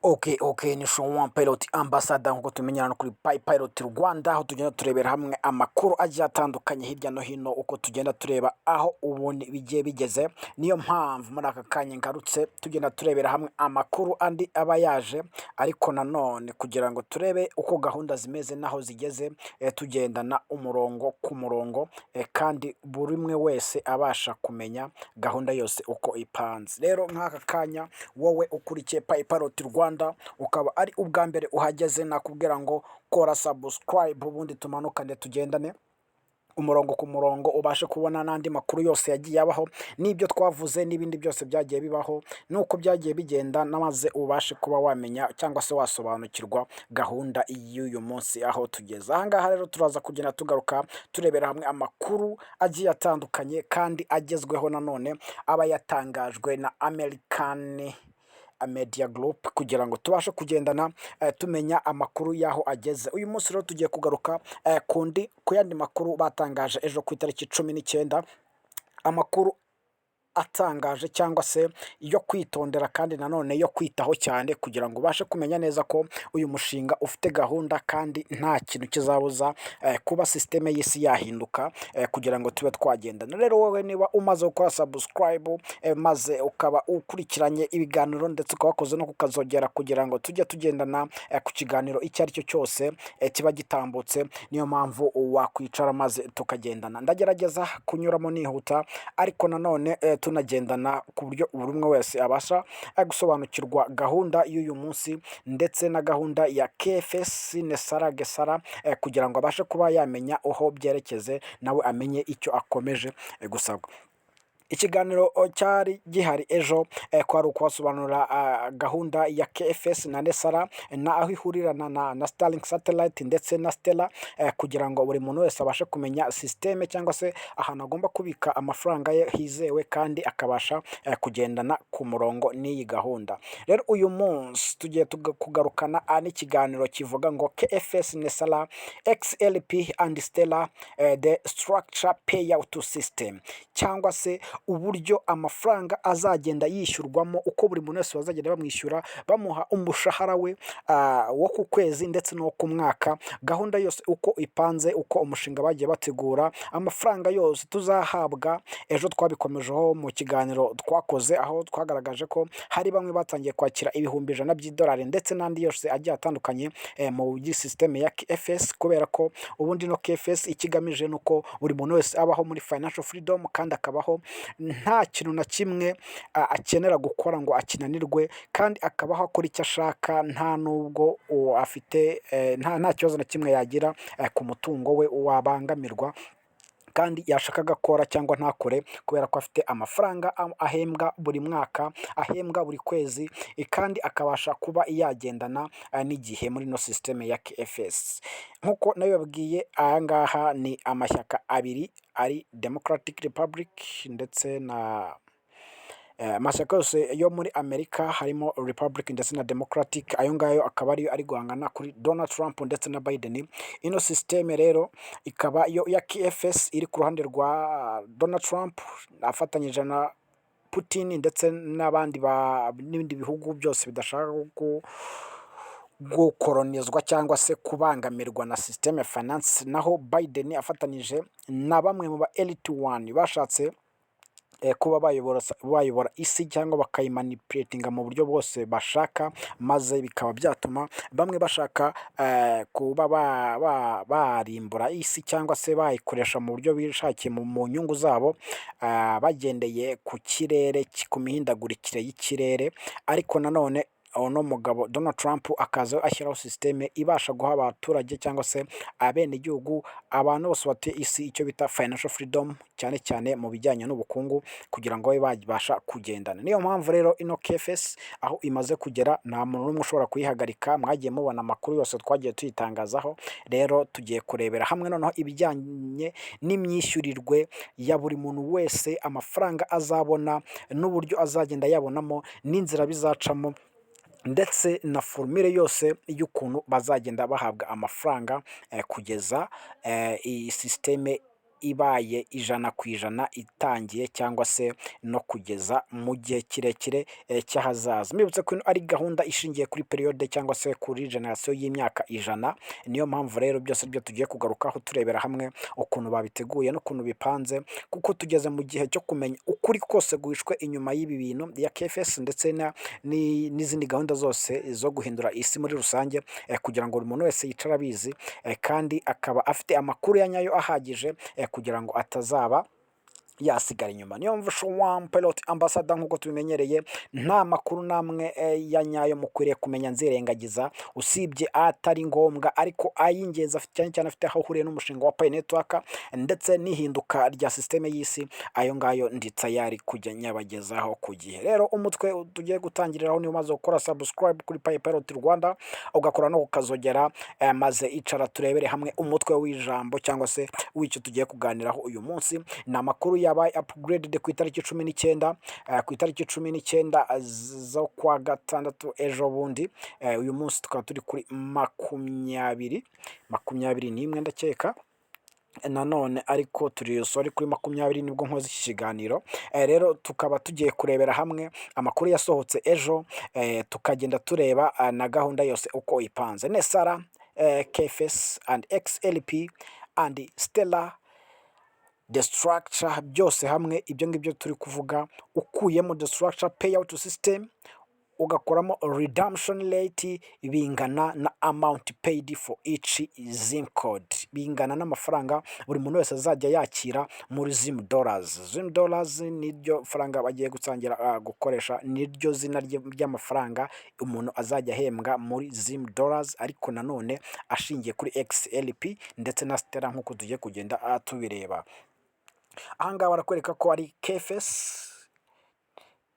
Okay, ni One Pilot Ambassador nk'uko tumenyana no kuri Pilot Rwanda, aho tugenda turebera hamwe amakuru agiye atandukanye hirya no hino, uko tugenda tureba aho ubundi bigiye bigeze. Niyo mpamvu muri aka kanya ngarutse tugenda turebera hamwe amakuru andi aba yaje, ariko nanone kugira ngo turebe uko gahunda zimeze naho zigeze, tugendana umurongo ku murongo, kandi buri umwe wese abasha kumenya gahunda yose uko ipanze. Rero nk'aka kanya wowe ukurikiye Pilot Rwanda ukaba ari ubwa mbere uhageze, nakubwira ngo kora subscribe ubundi tumanukane tugendane umurongo ku murongo, ubashe kubona n'andi makuru yose yagiye abaho, n'ibyo twavuze n'ibindi byose byagiye bibaho, nuko byagiye bigenda, maze ubashe kuba wamenya cyangwa se wasobanukirwa gahunda y'uyu munsi aho tugeze. Aha ngaha rero turaza kugenda tugaruka turebera hamwe amakuru agiye atandukanye kandi agezweho, nanone aba yatangajwe na American Media Group, kugira ngo tubashe kugendana tumenya amakuru y'aho ageze. Uyu munsi rero tugiye kugaruka ku yandi makuru batangaje ejo ku itariki 19, amakuru atangaje cyangwa se yo kwitondera kandi nanone yo kwitaho cyane, kugira ngo ubashe kumenya neza ko uyu mushinga ufite gahunda kandi nta kintu kizabuza kuba sisiteme y'isi yahinduka, kugira ngo tube twagendana. Rero wowe niba umaze gukora subscribe, maze ukaba ukurikiranye ibiganiro ndetse ukaba wakoze no kukazogera, kugira ngo tujye tugendana ku kiganiro icyo ari cyo cyose kiba gitambutse, niyo mpamvu wakwicara maze tukagendana. Ndagerageza kunyuramo nihuta, ariko nanone tunagendana ku buryo buri umwe wese abasha gusobanukirwa gahunda y'uyu munsi, ndetse na gahunda ya KFS Nesara Gesara, kugira ngo abashe kuba yamenya aho byerekeze, nawe amenye icyo akomeje gusabwa. Ikiganiro cyari gihari ejo, kwari ukubasobanurira gahunda ya KFS na Nesara, na aho ihurirana na Starlink Satellite ndetse na Stella, kugira ngo buri muntu wese abashe kumenya systeme cyangwa se ahantu agomba kubika amafaranga ye hizewe, kandi akabasha kugendana ku murongo n'iyi gahunda. Rero uyu munsi tugiye kugarukana n'ikiganiro kivuga ngo KFS Nesara XLP and Stella, the structure payout system, cyangwa se uburyo amafaranga azagenda yishyurwamo, uko buri muntu wese bazagenda bamwishyura bamuha umushahara we wo ku kwezi ndetse no ku mwaka, gahunda yose uko ipanze, uko umushinga bagiye bategura, amafaranga yose tuzahabwa. Ejo twabikomejeho mu kiganiro twakoze, aho twagaragaje ko hari bamwe batangiye kwakira ibihumbi 100 by'idolari ndetse n'andi yose agiye atandukanye mu systeme ya KFS, kubera ko ubundi no KFS ikigamije nuko buri muntu wese abaho muri financial freedom, kandi akabaho nta kintu na kimwe akenera gukora ngo akinanirwe, kandi akabaho akora icyo ashaka, nta nubwo afite nta kibazo na kimwe yagira ku mutungo we wabangamirwa, kandi yashaka agakora cyangwa ntakore, kubera ko afite amafaranga ahembwa buri mwaka, ahembwa buri kwezi, kandi akabasha kuba yagendana n'igihe muri no systeme ya KFS. Nkuko nabibabwiye, aya ngaha ni amashyaka abiri, ari Democratic Republic ndetse na amashyaka yose yo muri Amerika, harimo Republic ndetse na Democratic. Ayo ngayo akaba ari guhangana kuri Donald Trump ndetse na Biden. Ino systeme rero ikaba yo ya KFS iri ku ruhande rwa Donald Trump, afatanyije na Putin ndetse n'abandi n'ibindi bihugu byose bidashaka gukoronizwa cyangwa se kubangamirwa na systeme finance, naho Biden afatanyije na bamwe mu ba elite one bashatse kuba bayobora isi cyangwa bakayimanipulatinga mu buryo bwose bashaka, maze bikaba byatuma bamwe bashaka kuba barimbura isi cyangwa se bayikoresha mu buryo bishakiye mu nyungu zabo, bagendeye ku kirere, ku mihindagurikire y'ikirere. Ariko nanone uno mugabo Donald Trump akaza ashyiraho systeme ibasha guha abaturage cyangwa se abenegihugu, abantu bose batuye isi, icyo bita financial freedom, cyane cyane mu bijyanye n'ubukungu, kugira ngo babe babasha kugendana. Niyo mpamvu rero ino KFS aho imaze kugera, nta muntu n'umwe ushobora kuyihagarika. Mwagiye mubona amakuru yose twagiye tuyitangazaho. Rero tugiye kurebera hamwe noneho ibijyanye n'imyishyurirwe ya buri muntu wese, amafaranga azabona n'uburyo azagenda yabonamo, n'inzira bizacamo, ndetse na formule yose y'ukuntu bazagenda bahabwa amafaranga, kugeza iyi systeme ibaye 100% itangiye cyangwa se no kugeza mu gihe kirekire cy'ahazaza. Mbibutse ko ino ari gahunda ishingiye kuri periyode cyangwa se kuri generasiyo y'imyaka 100, niyo mpamvu rero byose byo tugiye kugarukaho turebera hamwe ukuntu babiteguye n'ukuntu bipanze, kuko tugeze mu gihe cyo kumenya ukuri kose guhishwe inyuma y'ibi bintu ya KFS ndetse n'izindi gahunda zose zo guhindura isi muri rusange, kugira ngo buri muntu wese yicara abizi, kandi akaba afite amakuru ya nyayo ahagije, kugira ngo atazaba yasigara inyuma. Niyo mpamvu Showan Pilot Ambassador nk'uko tubimenyereye, nta makuru namwe ya nyayo mukwiriye kumenya nzirengagiza, usibye atari ngombwa ariko ay'ingenzi cyane cyane afite aho ahuriye n'umushinga wa Pi Network ndetse n'ihinduka rya systeme y'isi, ayo ngayo ndi tayari kujya nyabagezaho ku gihe. Rero umutwe tugiye gutangiriraho niyo umaze gukora subscribe kuri Pi Pilot Rwanda, ugakora no kukazogera, maze icara turebere hamwe umutwe w'ijambo cyangwa se w'icyo tugiye kuganiraho uyu munsi. Ni amakuru yabaye upgraded ku itariki 19, ku itariki 19 zo kwa gatandatu ejo bundi. Uyu munsi tukaba turi kuri 21 ndakeka nanone, ariko turi kuri 20 nibwo nkoze iki kiganiro. Rero tukaba tugiye kurebera hamwe amakuru yasohotse ejo, tukagenda tureba na gahunda yose uko ipanze. Nesara, KFS and XLP and Stellar, the structure byose hamwe, ibyo ngibyo turi kuvuga, ukuyemo the structure payout system, ugakoramo redemption rate bingana na amount paid for each ZIM code, bingana n'amafaranga buri muntu wese azajya yakira muri ZIM dollars. ZIM dollars niryo faranga bagiye gutangira gukoresha, niryo zina ry'amafaranga umuntu azajya ahembwa muri ZIM dollars, ariko nanone ashingiye kuri XLP ndetse na Stellar nk'uko tugiye kugenda tubireba. Ahangaha barakwereka ko ari KFS,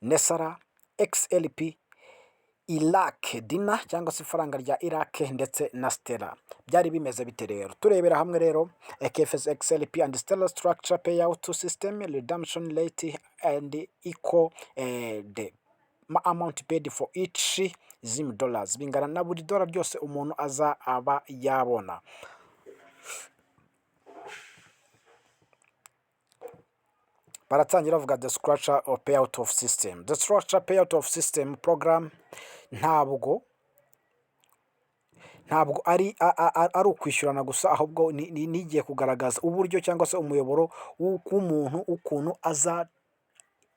Nesara, XLP, Iraq Dinar cyangwa se ifaranga rya Iraq ndetse na Stellar. Byari bimeze bite rero? Turebera hamwe rero KFS, XLP and Stellar structure payout system, redemption rate and equal the amount paid for each ZIM dollars, bingana na buri dollar ryose umuntu aba yabona. Baratangira bavuga the structure of payout of system. The structure payout of system program ntabwo ari ukwishyurana gusa, ahubwo nigiye kugaragaza uburyo cyangwa se umuyoboro w'umuntu ukuntu aza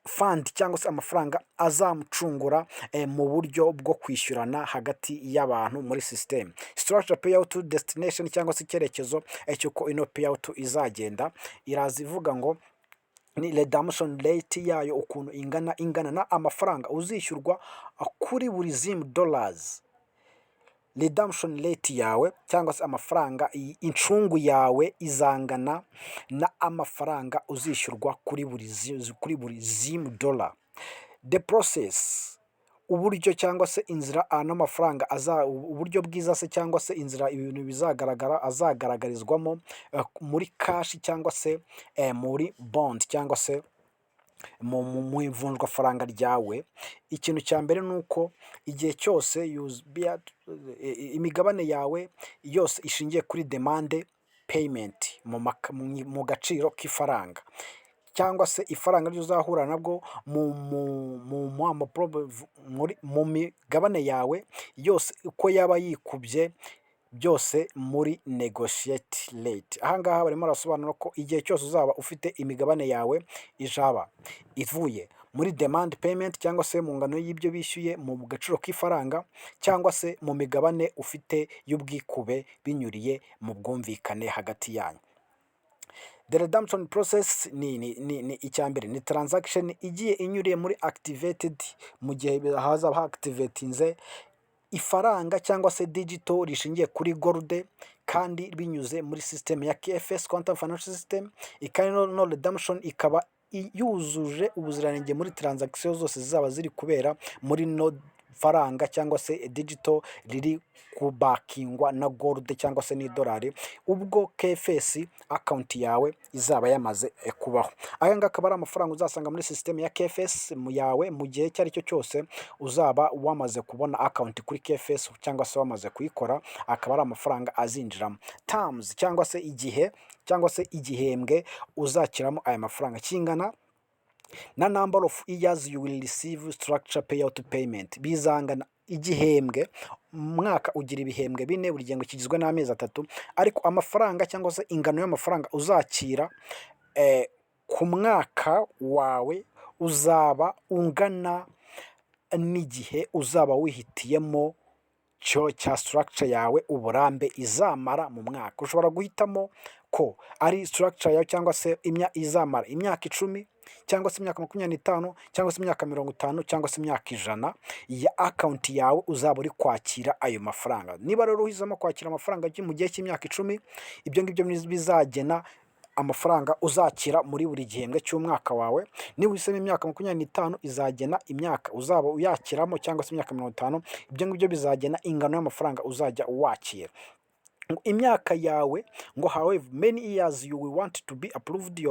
fund cyangwa se amafaranga azamucungura mu buryo bwo kwishyurana hagati y'abantu muri system. Structure payout destination cyangwa se icyerekezo cy'uko ino payout izagenda, iraza ivuga ngo ni redemption rate yayo ukuntu ingana na amafaranga uzishyurwa kuri buri ZIM dollars. Redemption rate yawe cyangwa se amafaranga, incungu yawe izangana na amafaranga uzishyurwa kuri buri ZIM dollar. The process, uburyo cyangwa se inzira n'amafaranga uburyo bwiza se cyangwa se inzira ibintu azagaragarizwamo muri cash cyangwa se muri bond cyangwa se mu ivunjwa faranga ryawe. Ikintu cya mbere nuko igihe cyose imigabane yawe yose ishingiye kuri demand payment mu gaciro k'ifaranga, cyangwa se ifaranga ryo uzahura nabwo mu migabane yawe yose uko yaba yikubye byose muri negotiate rate. Ahangaha barimo barasobanura ko igihe cyose uzaba ufite imigabane yawe ijaba ivuye muri demand payment cyangwa se mu ngano y'ibyo bishyuye mu gaciro k'ifaranga, cyangwa se mu migabane ufite y'ubwikube binyuriye mu bwumvikane hagati yanyu. The redemption process ni icyambere ni transaction igiye inyuriye muri activated, mu gihe hazaba activatinze ifaranga cyangwa se digital rishingiye kuri gold kandi binyuze muri system ya KFS Quantum Financial System. No redemption ikaba yuzuje ubuziranenge muri transaction zose zizaba ziri kubera muri no faranga cyangwa se digital riri kubakingwa na gold cyangwa se n'idolari, ubwo KFS account yawe izaba yamaze kubaho. Aya ngaka akaba ari amafaranga uzasanga muri system ya KFS yawe mu gihe icyo ari cyo cyose uzaba wamaze kubona account kuri KFS cyangwa se wamaze kuyikora, akaba ari amafaranga azinjiramo. Terms cyangwa se igihe cyangwa se igihembwe uzakiramo aya mafaranga kingana na number of years you will receive structure payout payment. Bizangana igihembwe, mwaka ugira ibihembwe bine, buri gihembwe kigizwe n'amezi 3, ariko amafaranga cyangwa se ingano y'amafaranga uzakira ku mwaka wawe uzaba ungana n'igihe uzaba wihitiyemo cyo cya structure yawe uburambe izamara mu mwaka. Ushobora guhitamo ko ari structure yawe cyangwa se izamara imyaka 10 cyangwa se imyaka 25 cyangwa se imyaka 50 cyangwa se imyaka 100 ya account yawe uzaba uri kwakira ayo mafaranga. Niba rero uhisemo kwakira amafaranga mu gihe cy'imyaka 10, ibyo ngibyo bizagena amafaranga uzakira muri buri gihembwe cy'umwaka wawe. Niba uhisemo imyaka 25 izagena imyaka uzaba uyakiramo cyangwa se imyaka 50, ibyo ngibyo bizagena ingano y'amafaranga uzajya wakira. Imyaka yawe ngo however many years you will want to be approved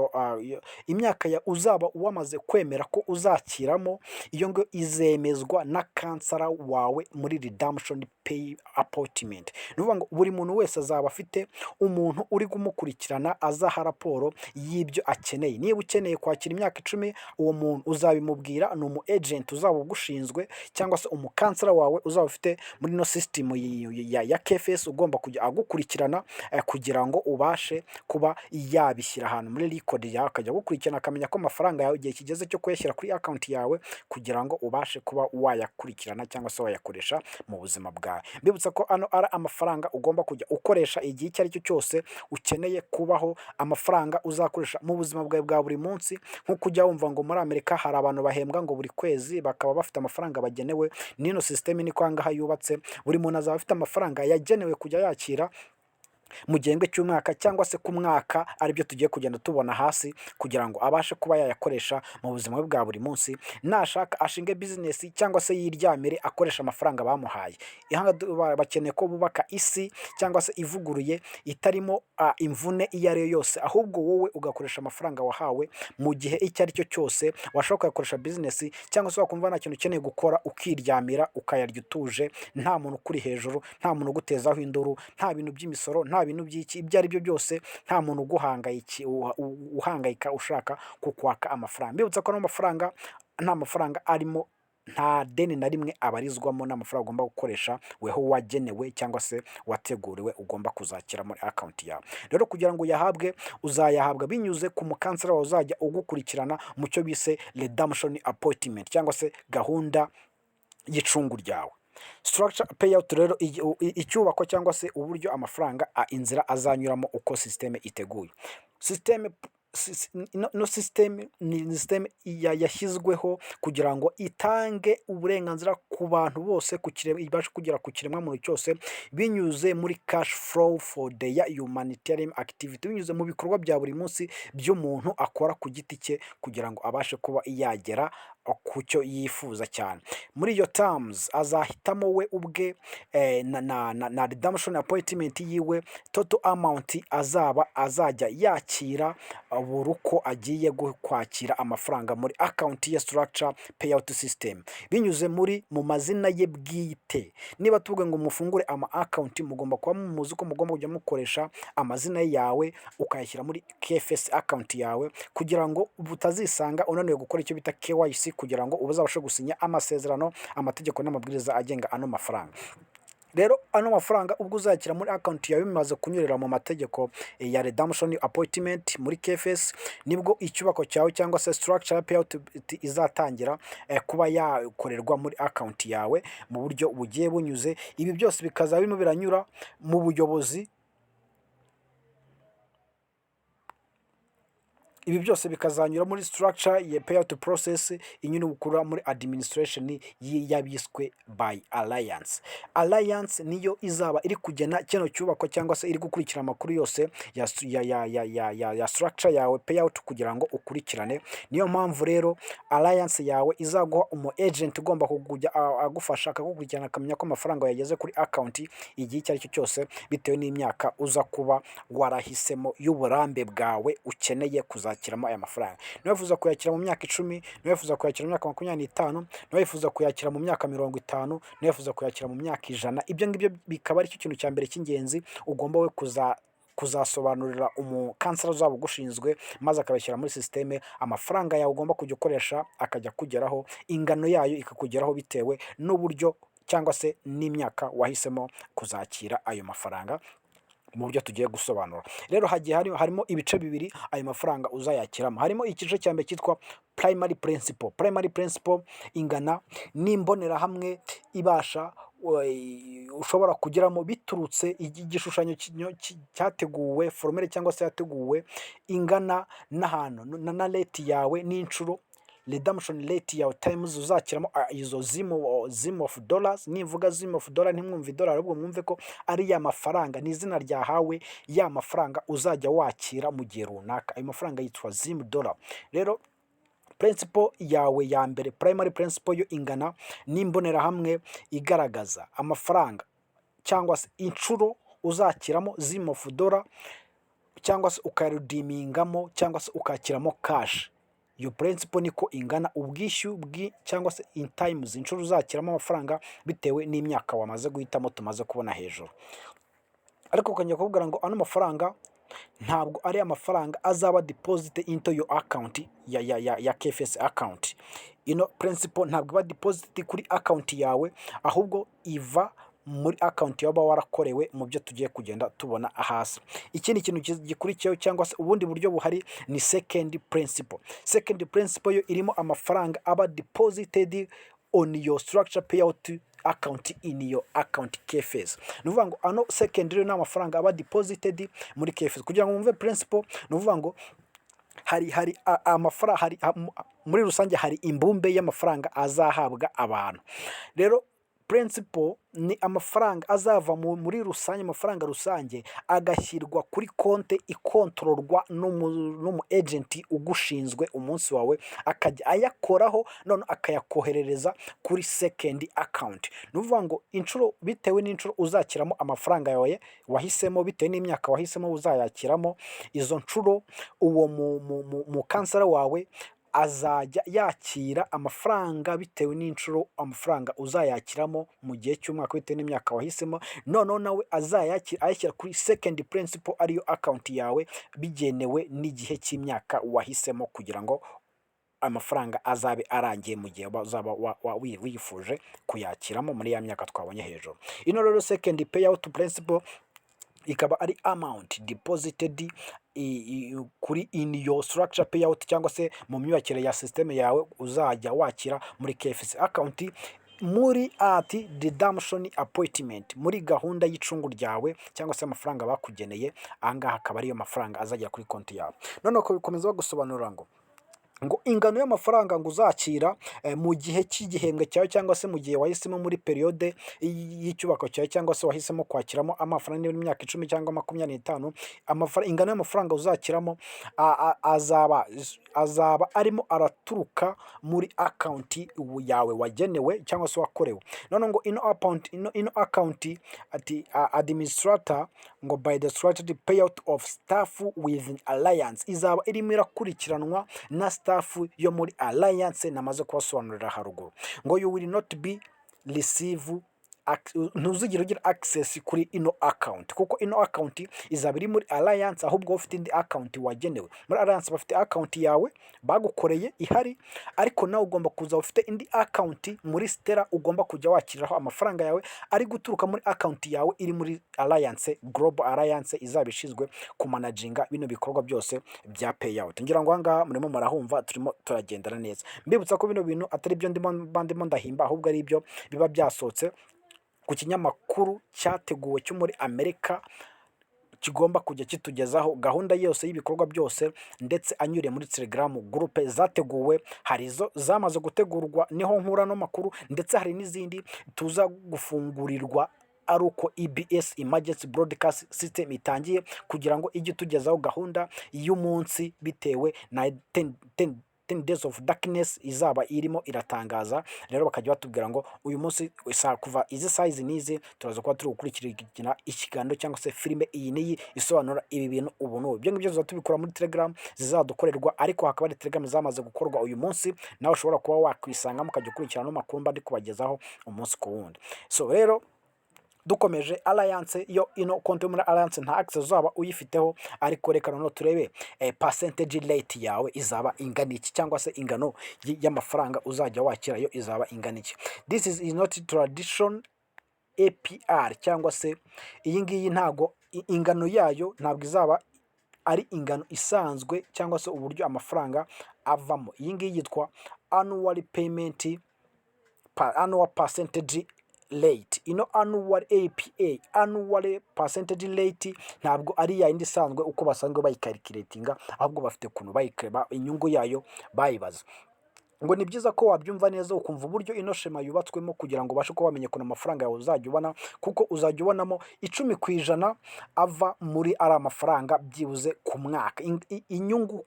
imyaka ya uzaba wamaze kwemera ko uzakiramo, iyo ngo izemezwa na kansara wawe muri redemption pay appointment. Nuvuga ngo buri muntu wese azaba afite umuntu uri kumukurikirana azaha raporo y'ibyo akeneye. Niba ukeneye kwakira imyaka 10, uwo muntu uzabimubwira, ni umu agent uzaba ugushinzwe cyangwa se umukansara wawe uzaba ufite muri no system ya KFS, ugomba kujya agukurikirana kugira ngo ubashe kuba yabishyira ahantu muri record yawe, akajya gukurikirana akamenya ko amafaranga yawe igihe kigeze cyo kuyashyira kuri account yawe kugira ngo ubashe kuba wayakurikirana cyangwa se wayakoresha mu buzima bwawe. Mbibutsa ko ano ari amafaranga ugomba kujya ukoresha igihe icyo ari cyo cyose ukeneye kubaho, amafaranga uzakoresha mu buzima bwawe bwa buri munsi. Nko kujya wumva ngo muri Amerika hari abantu bahembwa ngo buri kwezi bakaba bafite amafaranga bagenewe, nino system ni kwanga yubatse, buri muntu azaba afite amafaranga yagenewe kujya yakira mu gihembwe cy'umwaka cyangwa se ku mwaka, aribyo tugiye kugenda tubona hasi kugira ngo abashe kuba yayakoresha mu buzima bwe bwa buri munsi. Nashaka ashinge business cyangwa se yiryamire akoresha amafaranga bamuhaye. Bakeneye ko bubaka isi cyangwa se ivuguruye itarimo imvune iyo ari yo yose, ahubwo wowe ugakoresha amafaranga wahawe mu gihe icyo ari cyo cyose. Washobora kuyakoresha business cyangwa se wakumva nta kintu ukeneye gukora ukiryamira ukayarya utuje, nta muntu kuri hejuru, nta muntu ugutezaho induru, nta bintu by'imisoro, nta bintu by'iki, ibyo ari byo byose, nta muntu uhangayika ushaka kukwaka amafaranga. Mbibutsa ko n'amafaranga nta mafaranga arimo, nta deni na rimwe abarizwamo, n'amafaranga ugomba gukoresha weho wagenewe cyangwa se wateguriwe ugomba kuzakira muri account yawe. Rero kugira ngo uyahabwe, uzayahabwa binyuze ku mukansara wawe uzajya ugukurikirana mu cyo bise redemption appointment cyangwa se gahunda y'icungu ryawe. Structure payout rero icyubako cyangwa se uburyo amafaranga inzira azanyuramo uko system iteguye. System ni system yashyizweho kugira ngo itange uburenganzira ku bantu bose ibashe kugera ku kiremwa muntu cyose binyuze muri cash flow for the humanitarian activity, binyuze mu bikorwa bya buri munsi by'umuntu akora ku giti cye kugira ngo abashe kuba yagera ku cyo yifuza cyane. Muri iyo terms azahitamo we ubwe na redemption appointment yiwe, total amount azajya yakira buri uko agiye kwakira amafaranga muri account ya structure payout system binyuze mu mazina ye bwite. Niba tuvuge ngo mufungure ama account, mugomba kuba muzi ko mugomba kujya mukoresha amazina yawe ukayashyira muri KFS account yawe kugira ngo butazisanga unaniwe gukora icyo bita KYC kugira ngo ubuzabashe gusinya amasezerano, amategeko n'amabwiriza agenga ano mafaranga. Rero ano mafaranga ubwo uzakira muri account yawe bimaze kunyurira mu mategeko ya redemption appointment muri KFS, nibwo icyubako cyawe cyangwa se structure payout izatangira kuba yakorerwa muri account yawe mu buryo bugiye bunyuze. Ibi byose bikaza birimo biranyura mu buyobozi ibi byose bikazanyura muri structure ya payout process inyine gukura muri administration y'abiswe by alliance. Alliance niyo izaba iri kugena kino cyubako cyangwa se iri gukurikira amakuru yose ya structure yawe payout kugira ngo ukurikirane. Niyo mpamvu rero alliance yawe izaguha umu agent ugomba kujya agufasha akagukurikirana akamenya ko amafaranga yageze kuri account igihe icyo ari cyo cyose bitewe n'imyaka uza kuba warahisemo y'uburambe bwawe ukeneye kuzakiramo aya mafaranga. Niba wifuza kuyakira mu myaka 10, niba wifuza kuyakira mu myaka 25, niba wifuza kuyakira mu myaka 50, niba wifuza kuyakira mu myaka 100, ibyo ngibyo bikaba ari cyo kintu cya mbere cy'ingenzi ugomba we kuzasobanurira umukansera uzaba ugushinzwe, maze akabashyira muri sisiteme. Amafaranga yawe ugomba kujya ukoresha akajya kugeraho, ingano yayo ikakugeraho bitewe n'uburyo cyangwa se n'imyaka wahisemo kuzakira ayo mafaranga mu buryo tugiye gusobanura. Rero hagiye harimo ibice bibiri ayo mafaranga uzayakiramo. Harimo igice cya mbere cyitwa primary principle. Primary principle ingana n'imbonerahamwe ibasha ushobora kugeramo biturutse igishushanyo cyateguwe formule cyangwa se yateguwe ingana n'ahantu na rate yawe n'inshuro redemption rate yawe times uzakiramo izo zim of dollars. Nivuga zim of dollar ntimwumve dollar ahubwo mwumve ko ari ya mafaranga, ni izina ryahawe ya mafaranga uzajya wakira mu gihe runaka. Ayo mafaranga yitwa zim dollar. Rero principle yawe ya mbere primary principle yo ingana n'imbonerahamwe igaragaza amafaranga cyangwa se inshuro uzakiramo zim of dollar cyangwa se ukaredeemingamo cyangwa se ukakiramo cash. Iyo principle niko ingana ubwishyu cyangwa se in times inshuro uzakiramo amafaranga bitewe n'imyaka wamaze guhitamo tumaze kubona hejuru. Ariko ukajya kuvuga ngo ano mafaranga ntabwo ari amafaranga azaba deposit into your account ya KFS account. Ino principle ntabwo iba deposit kuri account yawe, ahubwo iva muri account yaba warakorewe mu byo tugiye kugenda tubona hasi. Ikindi kintu gikurikiyeho cyangwa se ubundi buryo buhari ni second principle. Second principle yo irimo amafaranga aba deposited on your structure payout account in your account KFS. Nuvuga ngo ano secondary n'amafaranga aba deposited muri KFS. Kugira ngo mwumve principle, nuvuga ngo hari amafaranga muri rusange, hari imbumbe y'amafaranga azahabwa abantu. Rero principle ni amafaranga azava muri rusange, amafaranga rusange agashyirwa kuri konte ikontororwa n'umu agent ugushinzwe umunsi wawe, akajya ayakoraho none akayakoherereza kuri second account. Nuvuga ngo inshuro bitewe n'inshuro uzakiramo amafaranga yawe wahisemo, bitewe n'imyaka wahisemo uzayakiramo, izo nshuro uwo mu kansera wawe azajya yakira amafaranga bitewe n'inshuro amafaranga uzayakiramo mu gihe cy'umwaka bitewe n'imyaka wahisemo. Noneho nawe ayashyira kuri second principle ariyo account yawe bigenewe n'igihe cy'imyaka wahisemo, kugira ngo amafaranga azabe arangiye mu gihe uzaba wifuje kuyakiramo muri ya myaka twabonye hejuru. Ino rero second payout principle ikaba ari amount deposited kuri in your structure payout cyangwa se mu myubakire ya systeme yawe uzajya wakira muri KFS account muri redemption appointment, muri gahunda y'icungu ryawe cyangwa se amafaranga bakugeneye. Ahangaha akaba ariyo mafaranga azajya kuri konti yawe. None uko bikomeza bagusobanurira ngo ingano y'amafaranga ngo uzakira mu gihe cy'igihembwe cyawe cyangwa se mu gihe wahisemo muri periode y'icyubako cyawe cyangwa se wahisemo kwakiramo amafaranga y'imyaka 10 cyangwa 25, ingano y'amafaranga uzakiramo azaba arimo araturuka muri account yawe wagenewe cyangwa se wakorewe. None ngo ino account ati administrator ngo by the structured payout of staff within alliance izaba irimo irakurikiranwa na staff yo muri alliance namaze kubasobanurira haruguru. Ngo you will not be receive ntuzigire ugira access kuri ino account, kuko ino account izaba iri muri alliance, ahubwo ufite indi account wagenewe. Muri alliance bafite account yawe bagukoreye ihari, ariko nawe ugomba kuza ufite indi account muri Stella ugomba kujya wakiriraho amafaranga yawe ari guturuka muri account yawe iri muri alliance, global alliance izaba ishizwe ku managinga bino bikorwa byose bya payout. Ngira ngo ahangaha murimo murahumva turimo turagendana neza. Mbibutsa ko bino bintu atari byo ndimo ndahimba, ahubwo ari ibyo biba byasohotse ku kinyamakuru cyateguwe cyo muri Amerika kigomba kujya kitugezaho gahunda yose y'ibikorwa byose, ndetse anyuriye muri Telegram gurupe zateguwe. Hari izo zamaze gutegurwa niho nkura no makuru, ndetse hari n'izindi tuza gufungurirwa ari uko EBS Emergency Broadcast System itangiye, kugira ngo ijye tugezaho gahunda y'umunsi bitewe na 10 days of darkness izaba irimo iratangaza. Rero bakajya batubwira ngo uyu munsi kuva izi size nizi turaza kuba turi gukurikirana ikiganiro cyangwa se filime iyi niyi isobanura ibi bintu ubu n'ubu. Ibyo ngibyo tuzatubikora muri Telegram zizadukorerwa, ariko hakaba ari Telegram zamaze gukorwa uyu munsi, nawe ushobora kuba wakwisangamo ukajya ukurikirana n'amakuru mba ndi kubagezaho umunsi ku wundi. So rero dukomeje Alliance yo ino konti muri Alliance nta access uzaba uyifiteho, ariko reka noneho turebe percentage rate yawe izaba ingana iki, cyangwa se ingano y'amafaranga uzajya wakira yo izaba ingana iki. This is not tradition APR, cyangwa se iyi ngiyi ntago ingano yayo ntabwo izaba ari ingano isanzwe, cyangwa se uburyo amafaranga avamo. Iyi ngiyi yitwa annual payment annual percentage rate. Ino annual APA annual percentage rate ntabwo ari ya yindi isanzwe uko basanzwe bayicalculatinga, ahubwo bafite kuntu bayikeba inyungu yayo bayibaza. Ngo ni byiza ko wabyumva neza ukumva uburyo ino shema yubatswemo, kugira ngo ubashe kuba wamenye ko amafaranga yawe uzajya ubona, kuko uzajya ubonamo 10% ava muri ari amafaranga byibuze ku mwaka. Inyungu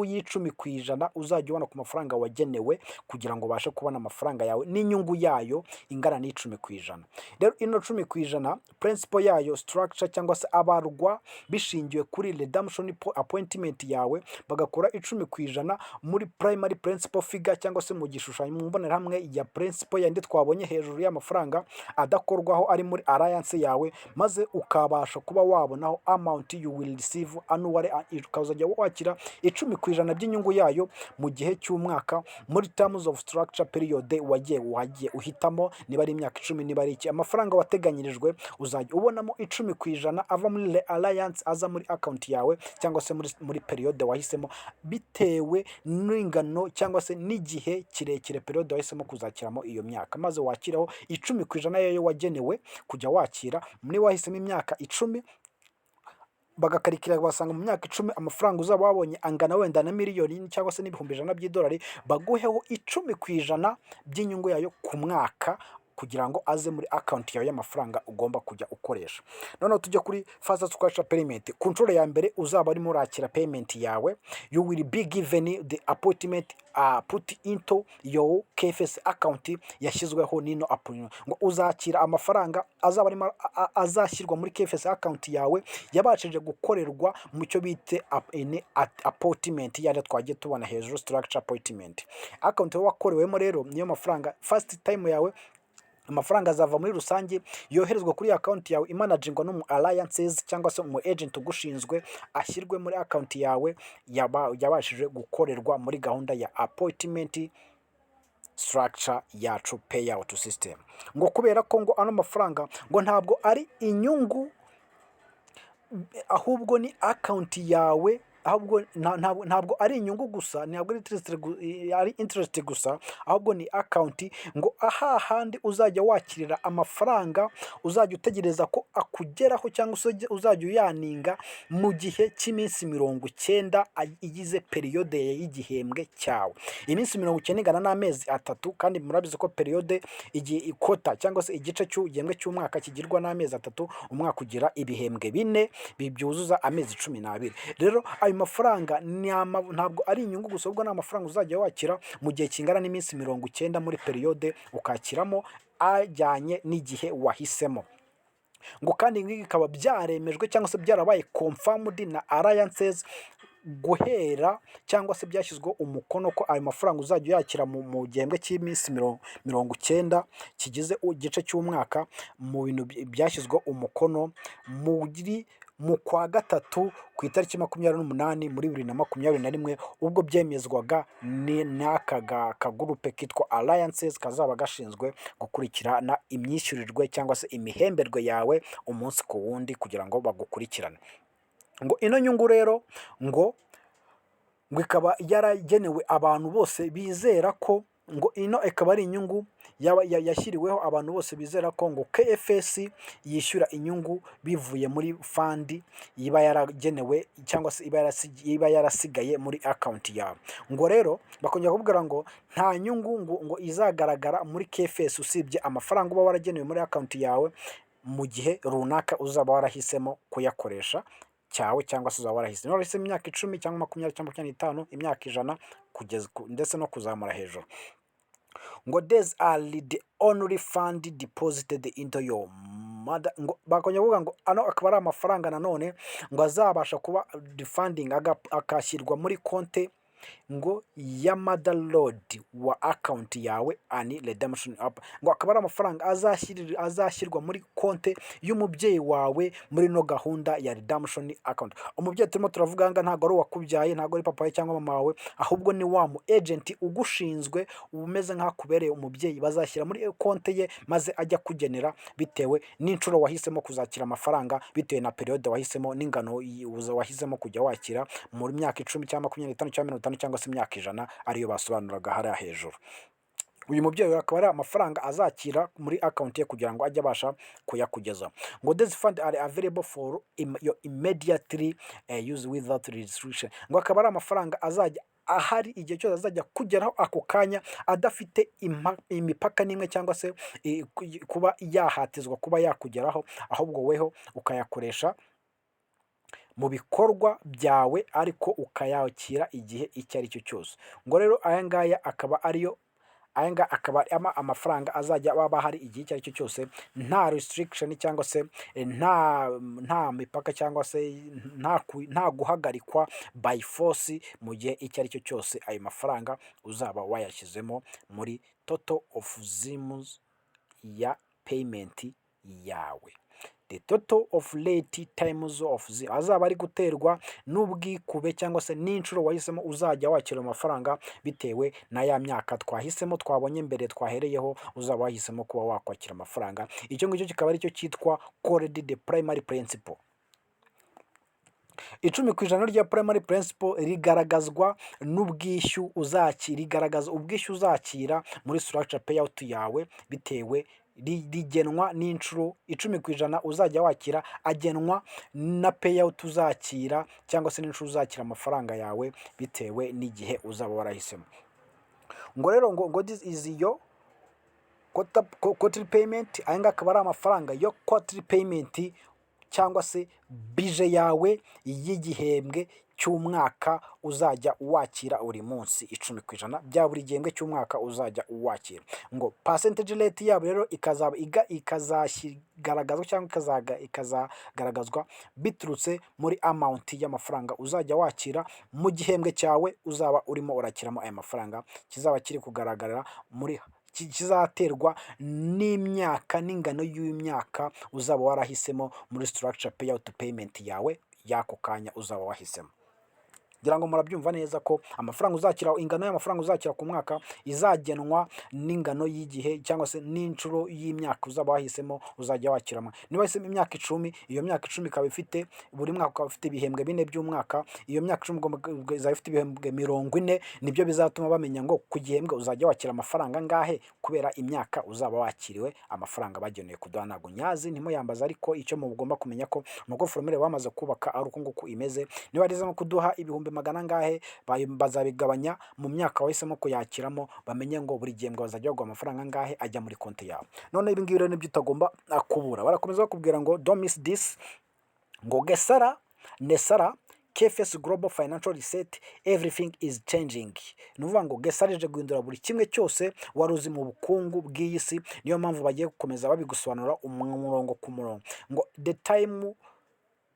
y'10% uzajya ubona ku mafaranga wagenewe, kugira ngo ubashe kubona amafaranga yawe n'inyungu yayo ingana n'10%. Rero ino 10% principle yayo structure, cyangwa se abarwa bishingiwe kuri redemption appointment yawe, bagakora 10% muri primary principle figure, cyangwa se mu gishushanyo mu mbonerahamwe ya principle yandi twabonye hejuru y'amafaranga adakorwaho ari muri Alliance yawe, maze ukabasha kuba wabonaho amount you will receive annually, ukazajya wakira 10% by'inyungu yayo mu gihe cy'umwaka, muri terms of structure period wagiye uhitamo, niba ari imyaka 10 niba ari iki amafaranga wateganyirijwe, uzajya ubonamo 10% ava muri Alliance aza muri account yawe, cyangwa se muri period wahisemo, bitewe n'ingano cyangwa se n'igihe kirekire periode wahisemo kuzakiramo iyo myaka, maze wakiraho 10% yayo wagenewe kujya wakira. Muri wahisemo imyaka 10, bagakarikira basanga mu myaka 10 amafaranga uzaba wabonye angana wenda na miliyoni cyangwa se n'ibihumbi 100 by'idolari, baguheho 10% by'inyungu yayo ku mwaka, kugira ngo aze muri account yawe y'amafaranga ugomba kujya ukoresha. Noneho tujya kuri fast structure payment. Ku nshuro ya mbere uzaba arimo urakira payment yawe, you will be given the appointment put into your KFS account yashyizweho n'ino ngo uzakira amafaranga azaba arimo azashyirwa muri KFS account yawe yabashije gukorerwa mu cyo bite appointment yari twagiye tubona hejuru, structure appointment. Account wakorewemo rero niyo mafaranga first time yawe amafaranga azava muri rusange yoherezwa kuri account yawe imanagingwa no mu Alliances, cyangwa se mu agent ugushinzwe, ashyirwe muri account yawe yabashije gukorerwa muri gahunda ya appointment structure yacu payout system. Ngo kubera ko ngo ano mafaranga ngo ntabwo ari inyungu, ahubwo ni account yawe, ahubwo ntabwo ari inyungu gusa, ntabwo ari interest gusa, ahubwo ni account. Ngo aha handi uzajya wakirira amafaranga uzajya utegereza ko akugeraho, cyangwa uzajya uyaninga mu gihe cy'iminsi 90 igize periode y'igihembwe cyawe. Iminsi 90 ingana n'amezi 3, kandi murabize ko periode ikota cyangwa se igice cy'ugihembwe cy'umwaka kigirwa n'amezi 3, umwaka ugira ibihembwe 4 bibyuzuza amezi 12. Rero mafaranga ntabwo ari inyungu gusa, ubwo n'amafaranga uzajya wakira mu gihe kingana n'iminsi 90 muri periode ukakiramo ajyanye n'igihe wahisemo. Ngo kandi ibi bikaba byaremejwe cyangwa se byarabaye confirmed na Alliances guhera, cyangwa se byashyizweho umukono ko ayo mafaranga uzajya yakira mu gihembwe cy'iminsi 90 kigize igice cy'umwaka, mu bintu byashyizweho umukono mu kwa gatatu ku itariki 28 muri 2021, ubwo byemezwaga n'aka kagurupe kitwa Alliances kazaba gashinzwe gukurikirana imyishyurirwe cyangwa se imihemberwe yawe umunsi ku wundi, kugira ngo bagukurikirane. Ngo ino nyungu rero ngo ikaba yaragenewe abantu bose bizera ko ngo ino ikaba ari inyungu yashyiriweho abantu bose bizera ko ngo KFS yishyura inyungu bivuye muri fandi iba yaragenewe cyangwa se iba yarasigaye muri akawunti yawe. Ngo rero bakongera kukubwira ngo nta nyungu ngo izagaragara muri KFS usibye amafaranga uba waragenewe muri akawunti yawe mu gihe runaka uzaba warahisemo kuyakoresha cyawe, cyangwa se uzaba warahisemo imyaka 10 cyangwa 20 cyangwa 25, imyaka 100 kugeza ndetse no kuzamura hejuru. Ngo these are the only fund deposited into your mother. Ngo bakongera kuvuga ngo ano akaba ari amafaranga nanone ngo azabasha kuba refunding akashyirwa muri konte ngo ya mother load wa account yawe ani redemption app. Ngo akaba ari amafaranga azashyirwa muri konte y'umubyeyi wawe muri no gahunda ya redemption account. Umubyeyi turimo turavuga nga ntago ari wakubyaye, ntago ari papa cyangwa mama wawe, ahubwo ni wa mu agent ugushinzwe umeze nk'akubereye umubyeyi, bazashyira muri konte ye maze ajya kugenera bitewe n'inshuro wahisemo kuzakira amafaranga, bitewe na periode wahisemo n'ingano wahisemo kujya wakira muri myaka 10 cyangwa 25 cyangwa 50 cyangwa se imyaka 100 ariyo basobanuraga hariya hejuru. Uyu mubyeyi akaba ari amafaranga azakira muri account ye kugira ngo ajye abasha kuyakugeza. Ngo these funds are available for your immediately use without restriction. Ngo akaba ari amafaranga azajya ahari igihe cyose azajya kugeraho ako kanya adafite imipaka n'imwe cyangwa se kuba yahatizwa kuba yakugeraho, ahubwo weho ukayakoresha mu bikorwa byawe ariko ukayakira igihe icyo ari cyo cyose. Ngo rero aya ngaya akaba ariyo akaba amafaranga azajya baba hari igihe icyo ari cyo cyose, nta restriction cyangwa se nta mipaka cyangwa se nta guhagarikwa by force mu gihe icyo ari cyo cyose ayo mafaranga uzaba wayashyizemo muri total of zims ya payment yawe. The total of late times of azaba ari guterwa n'ubwikube cyangwa se n'inshuro wahisemo uzajya wakira amafaranga bitewe na ya myaka twahisemo twabonye mbere twahereyeho uzaba wahisemo kuba wakwakira amafaranga. Icyo ngicyo kikaba ari cyo cyitwa called the primary principle. 10% rya primary principle rigaragazwa n'ubwishyu uzakira, rigaragaza ubwishyu uzakira muri structure payout yawe bitewe rigenwa n'inshuro 10% uzajya wakira, agenwa na payout uzakira cyangwa se n'inshuro uzakira amafaranga yawe bitewe n'igihe uzaba warahisemo. Ngo rero ngo this is your quarterly payment. Anga akaba ari amafaranga yo quarterly payment cyangwa se bije yawe y'igihembwe cy'umwaka uzajya wakira buri munsi 10% bya buri gihembwe cy'umwaka uzajya wakira. Ngo percentage rate yabo rero ikazashigaragazwa cyangwa ikazagaragazwa biturutse muri amount y'amafaranga uzajya wakira mu gihembwe cyawe uzaba urimo urakiramo aya mafaranga, kizaba kiri kugaragara muri kizaterwa n'imyaka n'ingano y'imyaka uzaba warahisemo muri structure payout payment yawe yako kanya uzaba wahisemo. Ngira ngo murabyumva neza ko amafaranga uzakira, ingano y'amafaranga uzakira ku mwaka izagenwa n'ingano y'igihe cyangwa se n'inshuro y'imyaka uzaba wahisemo uzajya wakiramo. Niba wahisemo imyaka 10, iyo myaka 10 ikaba ifite buri mwaka ukaba ufite ibihembwe 4 by'umwaka, iyo myaka 10 izaba ifite ibihembwe 40, nibyo bizatuma bamenya ngo ku gihembwe uzajya wakira amafaranga ngahe kubera imyaka uzaba wakiriwe amafaranga bageneye kuduha. Ntago nyazi ntimo yambaza, ariko icyo mugomba kumenya ko nuko formule bamaze kubaka ari uko nguko imeze. Niba arizo no kuduha ibihumbi magana ngahe bazabigabanya mu myaka wahisemo kuyakiramo, bamenye ngo buri gihembwe bazajya bagwa amafaranga ngahe ajya muri konti yawe. None ibi ngibi rero nibyo utagomba kubura. Barakomeza bakubwira ngo don't miss this. Ngo Gesara Nesara KFS Global Financial Reset, everything is changing. Nuvuga ngo Gesara ije guhindura buri kimwe cyose waruzi mu bukungu bw'iyi si. Niyo mpamvu bagiye gukomeza babigusobanura umurongo ku murongo. Ngo the time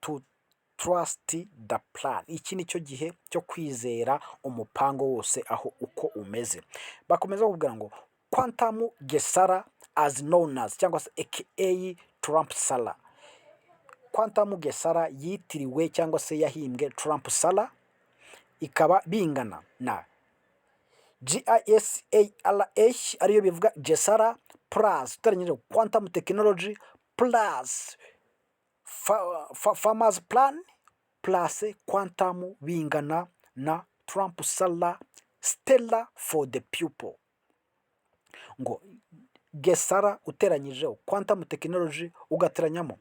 to trust the plan. Iki nicyo gihe cyo kwizera umupango wose aho uko umeze. Bakomeza kuvuga ngo Quantum Gesara as known as cyangwa se aka Trump Sala. Quantum Gesara yitiriwe cyangwa se yahimbwe Trump Sala, ikaba bingana na GISARH ariyo bivuga Gesara plus tutaranyije Quantum Technology plus Farmers Plan plus Quantum bingana na Trump Sala Stella for the People. ngo Gesara uteranyijeho Quantum Technology ugateranyamo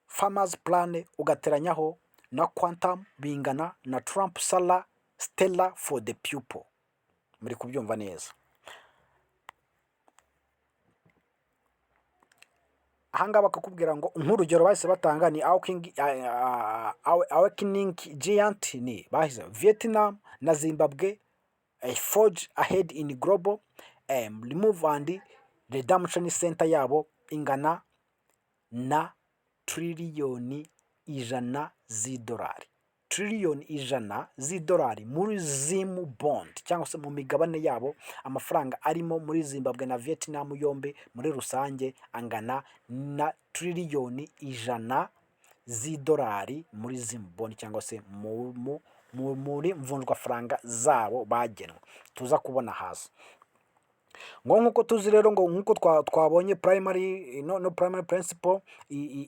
Farmers Plan ugateranyaho na Quantum bingana na Trump Solar Stellar for the People. Muri kubyumva neza. Ahanga bakakubwira ngo nk'urugero bahise batanga ni Awakening Giant ni bahise Vietnam na Zimbabwe forge ahead in global remove and redemption center yabo ingana na triliyoni 100 z'idolari. Triliyoni 100 z'idolari muri Zim bond cyangwa se mu migabane yabo, amafaranga arimo muri Zimbabwe na Vietnam yombi muri rusange angana na triliyoni 100 z'idolari muri Zim bond cyangwa se muri mvunjwafaranga zabo bagenwe tuza kubona hasi. Ngo nkuko tuzi rero ngo nkuko twabonye primary primary principle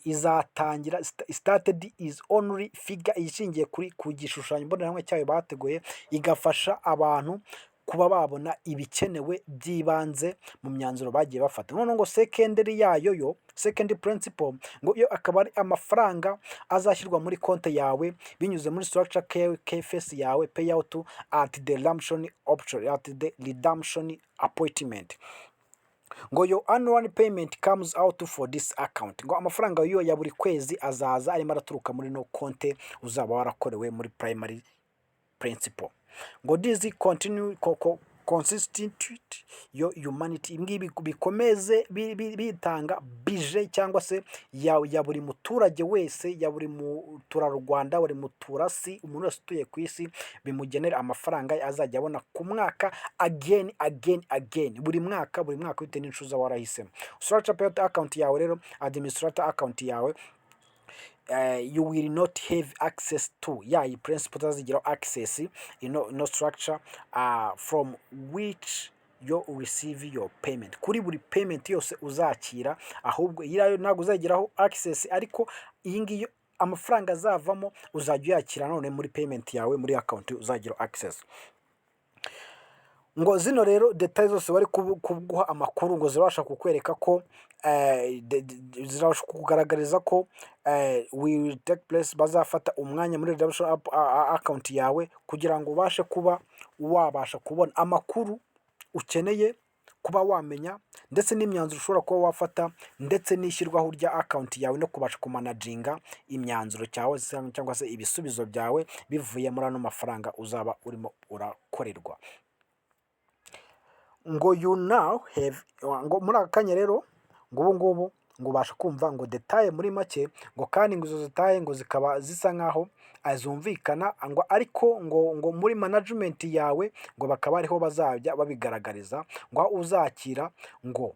izatangira started is only figure ishingiye ku gishushanyo mbonerahamwe cyayo bateguye, igafasha abantu kuba babona ibikenewe by'ibanze mu myanzuro bagiye bafata. None ngo secondary yayo second principle ngo iyo akaba ari amafaranga azashyirwa muri konti yawe binyuze muri structure KFS yawe payout at the redemption option at the redemption appointment. Ngo your annual payment comes out for this account. Ngo amafaranga yo ya buri kwezi azaza arimo araturuka muri no konti uzaba warakorewe muri primary principle. Ngo this continue consistent yo humanity ngibi bikomeze bitanga bije cyangwa se ya buri muturage wese, ya buri muturarwanda, buri muturasi, umuntu wese utuye ku isi bimugenera amafaranga azajya abona ku mwaka again buri mwaka bitewe n'inshuza warahisemo. Structure payout account yawe rero, administrator account yawe you will not have access to iyi principle tazigira access no structure from which you receive your payment. Kuri buri payment yose uzakira, ahubwo irayo ntago uzagiraho access, ariko iyi ngiyo amafaranga azavamo uzajya yakira none muri payment yawe muri account uzagira access. Ngo zino rero details zose bari kuguha amakuru ngo zirabasha kukwereka ko zirabasha kugaragariza ko will take place, bazafata umwanya muri redemption account yawe kugira ngo ubashe kuba wabasha kubona amakuru ukeneye kuba wamenya, ndetse n'imyanzuro ushobora kuba wafata, ndetse n'ishyirwaho rya account yawe no kubasha kumanaginga imyanzuro cyawe cyangwa se ibisubizo byawe bivuye muri ano mafaranga uzaba urimo urakorerwa. Ngo you now have ngo muri akanya rero ngo ubu ngo ubasha kumva ngo detail muri make, ngo kandi ngo izo detail ngo zikaba zisa nkaho azumvikana, ngo ariko ngo muri management yawe ngo bakaba ariho bazajya babigaragariza, ngo uzakira ngo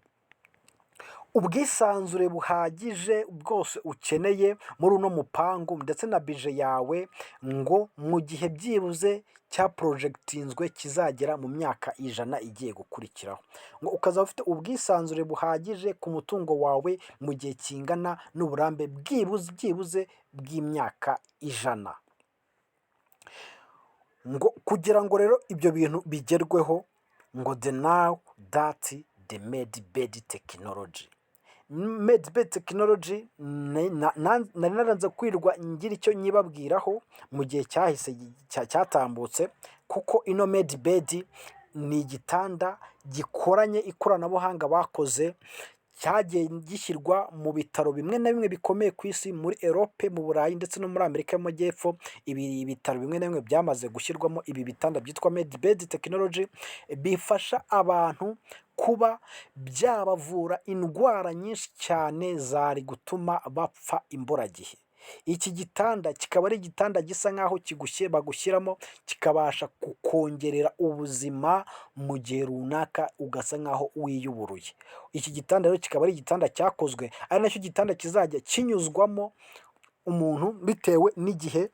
ubwisanzure buhagije bwose ukeneye muri uno mupangu ndetse na bije yawe, ngo mu gihe byibuze cya projectinzwe kizagera mu myaka 100 igiye gukurikiraho, ngo ukazaba ufite ubwisanzure buhagije ku mutungo wawe mu gihe kingana n'uburambe byibuze bw'imyaka 100. Ngo kugira ngo rero ibyo bintu bigerweho, ngo the now that the medbed technology nari naranze kwirwa ngira icyo nyibabwiraho mu gihe cyahise cyatambutse, kuko ino medbed ni igitanda gikoranye ikoranabuhanga bakoze, cyagiye gishyirwa mu bitaro bimwe na bimwe bikomeye ku isi, muri Europe, mu Burayi ndetse no muri Amerika y'Amajyepfo. Ibi bitaro bimwe na bimwe byamaze gushyirwamo ibi bitanda byitwa medbed technology, bifasha abantu kuba byabavura indwara nyinshi cyane zari gutuma bapfa imburagihe. Iki gitanda kikaba ari igitanda gisa nkaho bagushyiramo kikabasha kukongerera ubuzima mu gihe runaka ugasa nkaho wiyuburuye. Iki gitanda rero kikaba ari igitanda cyakozwe, ari nacyo gitanda kizajya kinyuzwamo umuntu bitewe n'igihe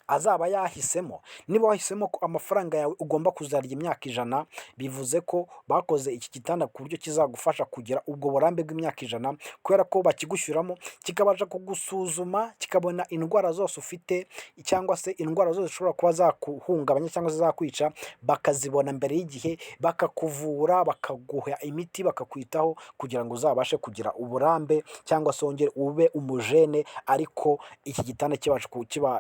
azaba yahisemo. Niba wahisemo ko amafaranga yawe ugomba kuzarya imyaka 100, bivuze ko bakoze iki gitanda ku buryo kizagufasha kugira ubwo burambe bw'imyaka 100, kubera ko bakigushyiramo kikabasha kugusuzuma, kikabona indwara zose ufite cyangwa se indwara zose zishobora kuba zakuhungabanya cyangwa se zakwica, bakazibona mbere y'igihe, bakakuvura, bakaguha imiti, bakakwitaho kugira ngo uzabashe kugira uburambe cyangwa se wongere ube umujene, ariko iki gitanda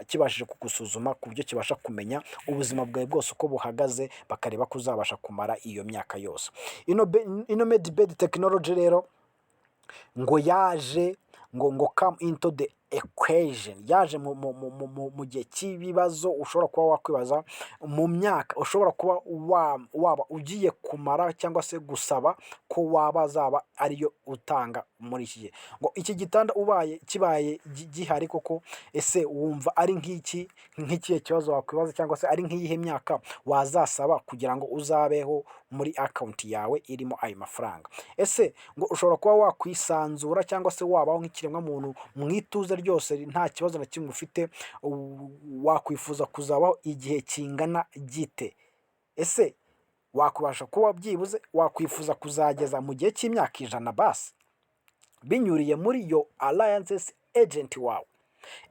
kibashije kugusuzuma ku buryo kibasha kumenya ubuzima bwawe bwose uko buhagaze, bakareba ko uzabasha kumara iyo myaka yose. Ino medibedi tekinoloji rero ngo yaje ngo come into the equation, yaje mu gihe cy'ibibazo ushobora kuba wakwibaza, mu myaka ushobora kuba waba ugiye kumara cyangwa se gusaba ko waba ariyo utanga muri iki gihe. Ngo iki gitanda kibaye gihari koko, ese wumva ari nk'ikihe kibazo wakwibaza, cyangwa se ari nk'iyihe myaka wazasaba kugira ngo uzabeho muri akawunti yawe irimo ayo mafaranga? Ese ngo ushobora kuba wakwisanzura cyangwa se wabaho nk'ikiremwamuntu mu ituze ryose nta kibazo na kimwe ufite, wakwifuza kuzabaho igihe kingana gite? Ese wakubasha kuba byibuze wakwifuza kuzageza mu gihe cy'imyaka 100 basi, binyuriye muri iyo alliances agent wawe?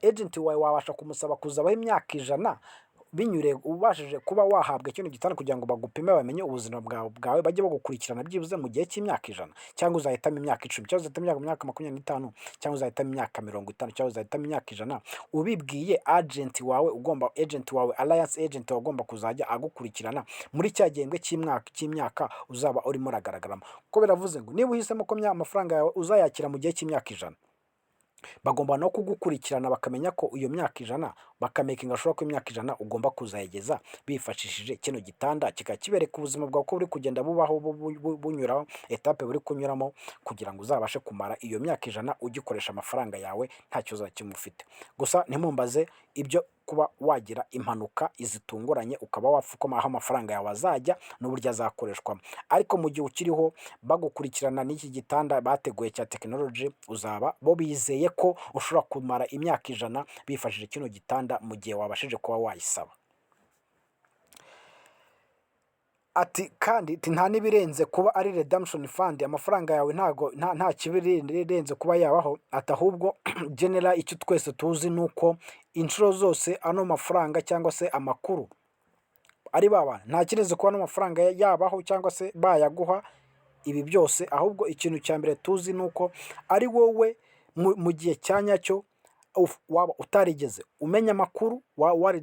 Agent wawe wabasha kumusaba kuzabaho imyaka 100 binyuriye, ubashije kuba wahabwa kino gitanda kugira ngo bagupime bamenye ubuzima bwawe, bajye bagukurikirana byibuze mu gihe cy'imyaka 100, cyangwa uzahitamo imyaka 10, cyangwa uzahitamo imyaka 25, cyangwa uzahitamo imyaka 50, cyangwa uzahitamo imyaka 100, ubibwiye agent wawe alliance agent wawe ugomba kuzajya agukurikirana muri cya gihembwe cy'imyaka uzaba urimo uragaragaramo. Ko biravuze ngo niba uhisemo ko amafaranga yawe uzayakira mu gihe cy'imyaka 100, bagomba no kugukurikirana bakamenya ko iyo myaka 100, bakamekinga ashobora ko imyaka 100 ugomba kuzayigeza bifashishije kino gitanda, kikakibereka ubuzima bwawe ko buri kugenda bubaho bunyuraho etape buri kunyuramo, kugira ngo uzabashe kumara iyo myaka 100 ugikoresha amafaranga yawe nta kibazo kimwe ufite. Gusa ntimumbaze ibyo kuba wagira impanuka izitunguranye ukaba wapfukama aho amafaranga yawe azajya n'uburyo azakoreshwamo, ariko mu gihe ukiriho bagukurikirana n'iki gitanda bateguye cya tekinoloji, uzaba bo bizeye ko ushobora kumara imyaka 100 bifashishije kino gitanda mu gihe wabashije kuba wayisaba. Ati kandi nta n'ibirenze kuba ari redemption fund, amafaranga yawe nta kibirenze kuba yabaho, ati ahubwo general icyo twese tuzi nuko inshuro zose ano mafaranga cyangwa se amakuru ari baba nta kirenze kuba ano mafaranga yabaho cyangwa se bayaguha ibi byose, ahubwo ikintu cya mbere tuzi nuko ari wowe mu gihe cya nyacyo waba utarigeze umenya amakuru, wari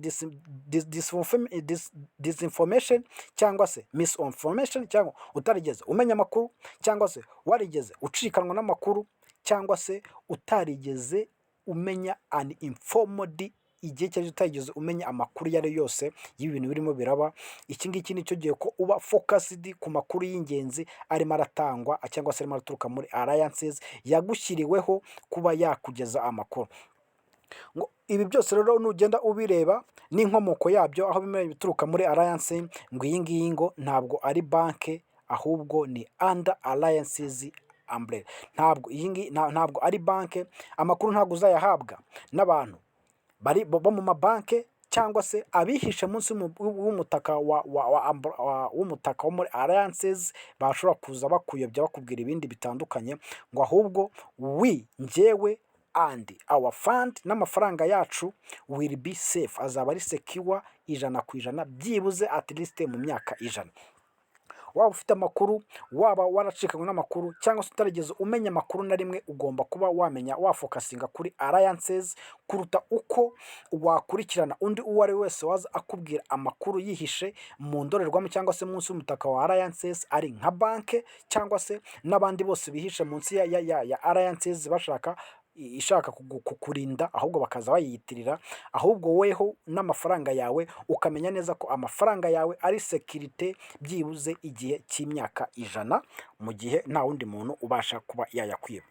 disinformation cyangwa se misinformation, cyangwa utarigeze umenya amakuru, cyangwa se warigeze ucikanwa n'amakuru, cyangwa se utarigeze umenya uninformed, igihe cyose utarigeze umenya amakuru yari yose y'ibintu birimo biraba. Iki ngiki nicyo gihe ko uba focused ku makuru y'ingenzi arimo aratangwa cyangwa se arimo araturuka muri alliances yagushyiriweho kuba yakugeza amakuru. Ngo ibi byose rero nugenda ubireba n'inkomoko yabyo, aho bimwe bituruka muri alliance, ngo iyi ngiyi ngo ntabwo ari banke, ahubwo ni under alliances umbrella. Ntabwo ari banke, amakuru ntabwo uzayahabwa n'abantu bo mu mabanke cyangwa se abihishe munsi w'umutaka w'umutaka wo muri alliances, bashobora kuza bakuyobya bakubwira ibindi bitandukanye, ngo ahubwo njyewe and our fund n'amafaranga yacu will be safe, azaba ari secure 100% byibuze at least mu myaka 100. Waba ufite amakuru, waba waracikanywe n'amakuru, cyangwa se utarigeze umenya amakuru na rimwe, ugomba kuba wamenya wafokasinga kuri alliances kuruta uko wakurikirana undi uwo ari wese waza akubwira amakuru yihishe mu ndorerwamo cyangwa se munsi y'umutaka wa alliances, ari nka banke cyangwa se n'abandi bose bihishe munsi ya alliances ishaka kukurinda, ahubwo bakaza bayiyitirira. Ahubwo weho n'amafaranga yawe ukamenya neza ko amafaranga yawe ari sekirite byibuze igihe cy'imyaka 100, mu gihe nta wundi muntu ubasha kuba yayakwiba.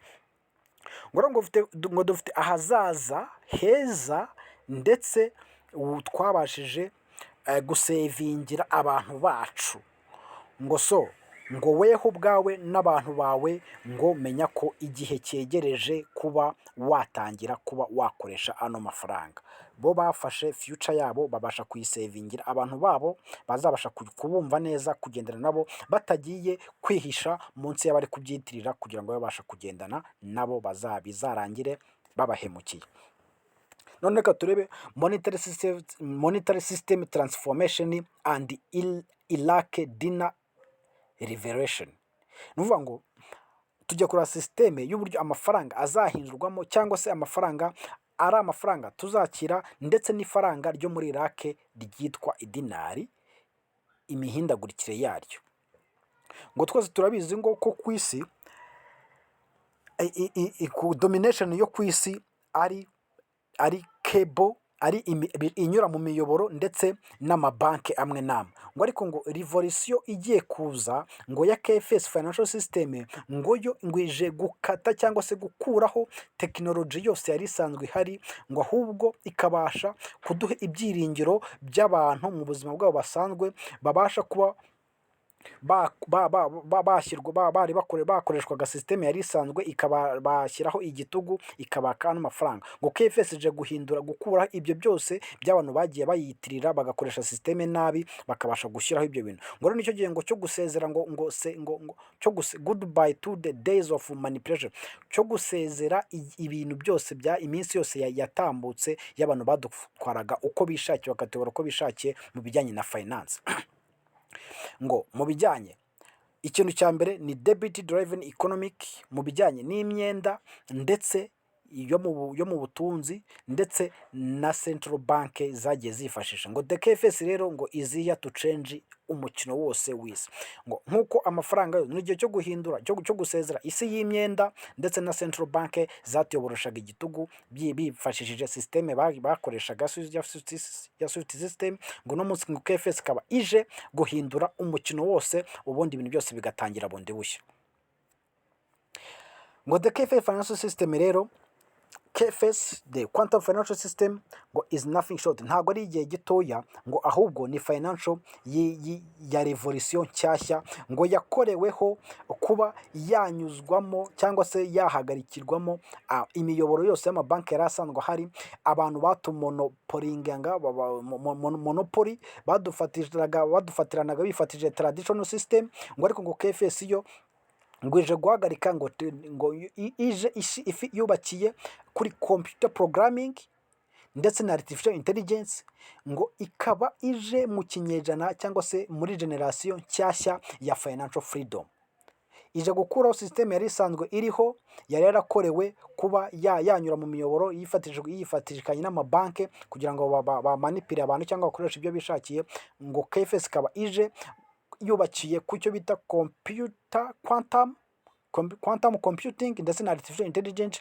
Ngo dufite ahazaza heza, ndetse twabashije gusevingira abantu bacu. Ngo ngo weho ubwawe n'abantu bawe ngo menya ko igihe cyegereje kuba watangira kuba wakoresha ano mafaranga. Bo bafashe future yabo babasha kuyisevingira abantu babo bazabasha kubumva neza, kugendana nabo batagiye kwihisha munsi y'abari kubyitirira kugira ngo babashe kugendana nabo bizarangire babahemukiye. None reka turebe monetary system transformation and Iraq dinner revelation. Ni ukuvuga ngo tujya kureba sisiteme y'uburyo amafaranga azahindurwamo, cyangwa se amafaranga ari amafaranga tuzakira, ndetse n'ifaranga ryo muri Iraq ryitwa idinari, imihindagurikire yaryo. Ngo twese turabizi ngo ko ku isi domination yo ku isi ari cable, ari inyura mu miyoboro ndetse n'amabanki amwe n'amwe. Ngo ariko ngo revolution igiye kuza ngo ya KFS financial system ngo yo ngwije gukata cyangwa se gukuraho tekinoloji yose yari isanzwe ihari, ngo ahubwo ikabasha kuduha ibyiringiro by'abantu mu buzima bwabo basanzwe, babasha kuba bakoreshwaga sisiteme yari isanzwe, bashyiraho igitugu ikabaka n'amafaranga. Ngo KFS ije gukuraho ibyo byose by'abantu bagiye bayitirira bagakoresha sisiteme nabi, bakabasha gushyiraho ibyo bintu. Ngo rero nicyo gihe ngo cyo gusezera goodbye to the days of manipulation, cyo gusezera ibintu byose iminsi yose yatambutse y'abantu badutwaraga uko bishakiye, bakatuyobora uko bishakiye mu bijyanye na finance. Ngo mu bijyanye, ikintu cya mbere ni debit driven economic, mu bijyanye n'imyenda ndetse yo mu butunzi ndetse na central bank zagiye zifashisha. Ngo the KFS rero ngo iziya to change umukino wose w'isi. Ngo nk'uko amafaranga yo n'igihe cyo guhindura cyo gusezera isi y'imyenda ndetse na central bank zatuyoboroshaga igitugu bifashishije systeme bakoreshaga ya Swift system. Ngo no munsi ngo KFS kaba ije guhindura umukino wose, ubundi ibintu byose bigatangira bundi bushya. Ngo the KFS financial system rero, KFS the quantum financial system ngo is nothing short, ntabwo ari igihe gitoya, ngo ahubwo ni financial ya revolution nshyashya, ngo yakoreweho kuba yanyuzwamo cyangwa se yahagarikirwamo imiyoboro yose y'amabanki yari asanzwe ahari. Abantu batumonopolinga monopoly badufatiranaga bifatije traditional system. Ngo ariko ngo KFS yo ngo ije guhagarika, ngo ije yubakiye kuri computer programming ndetse na artificial intelligence. Ngo ikaba ije mu kinyejana cyangwa se muri generation nshyashya ya financial freedom. Ije gukuraho system yari isanzwe iriho, yari yarakorewe kuba yanyura mu miyoboro yifatishikanye n'amabanki kugira ngo bamanipire abantu cyangwa bakoresha ibyo bishakiye. Ngo KFS ikaba ije yubakiye ku cyo bita quantum computing ndetse na artificial intelligence,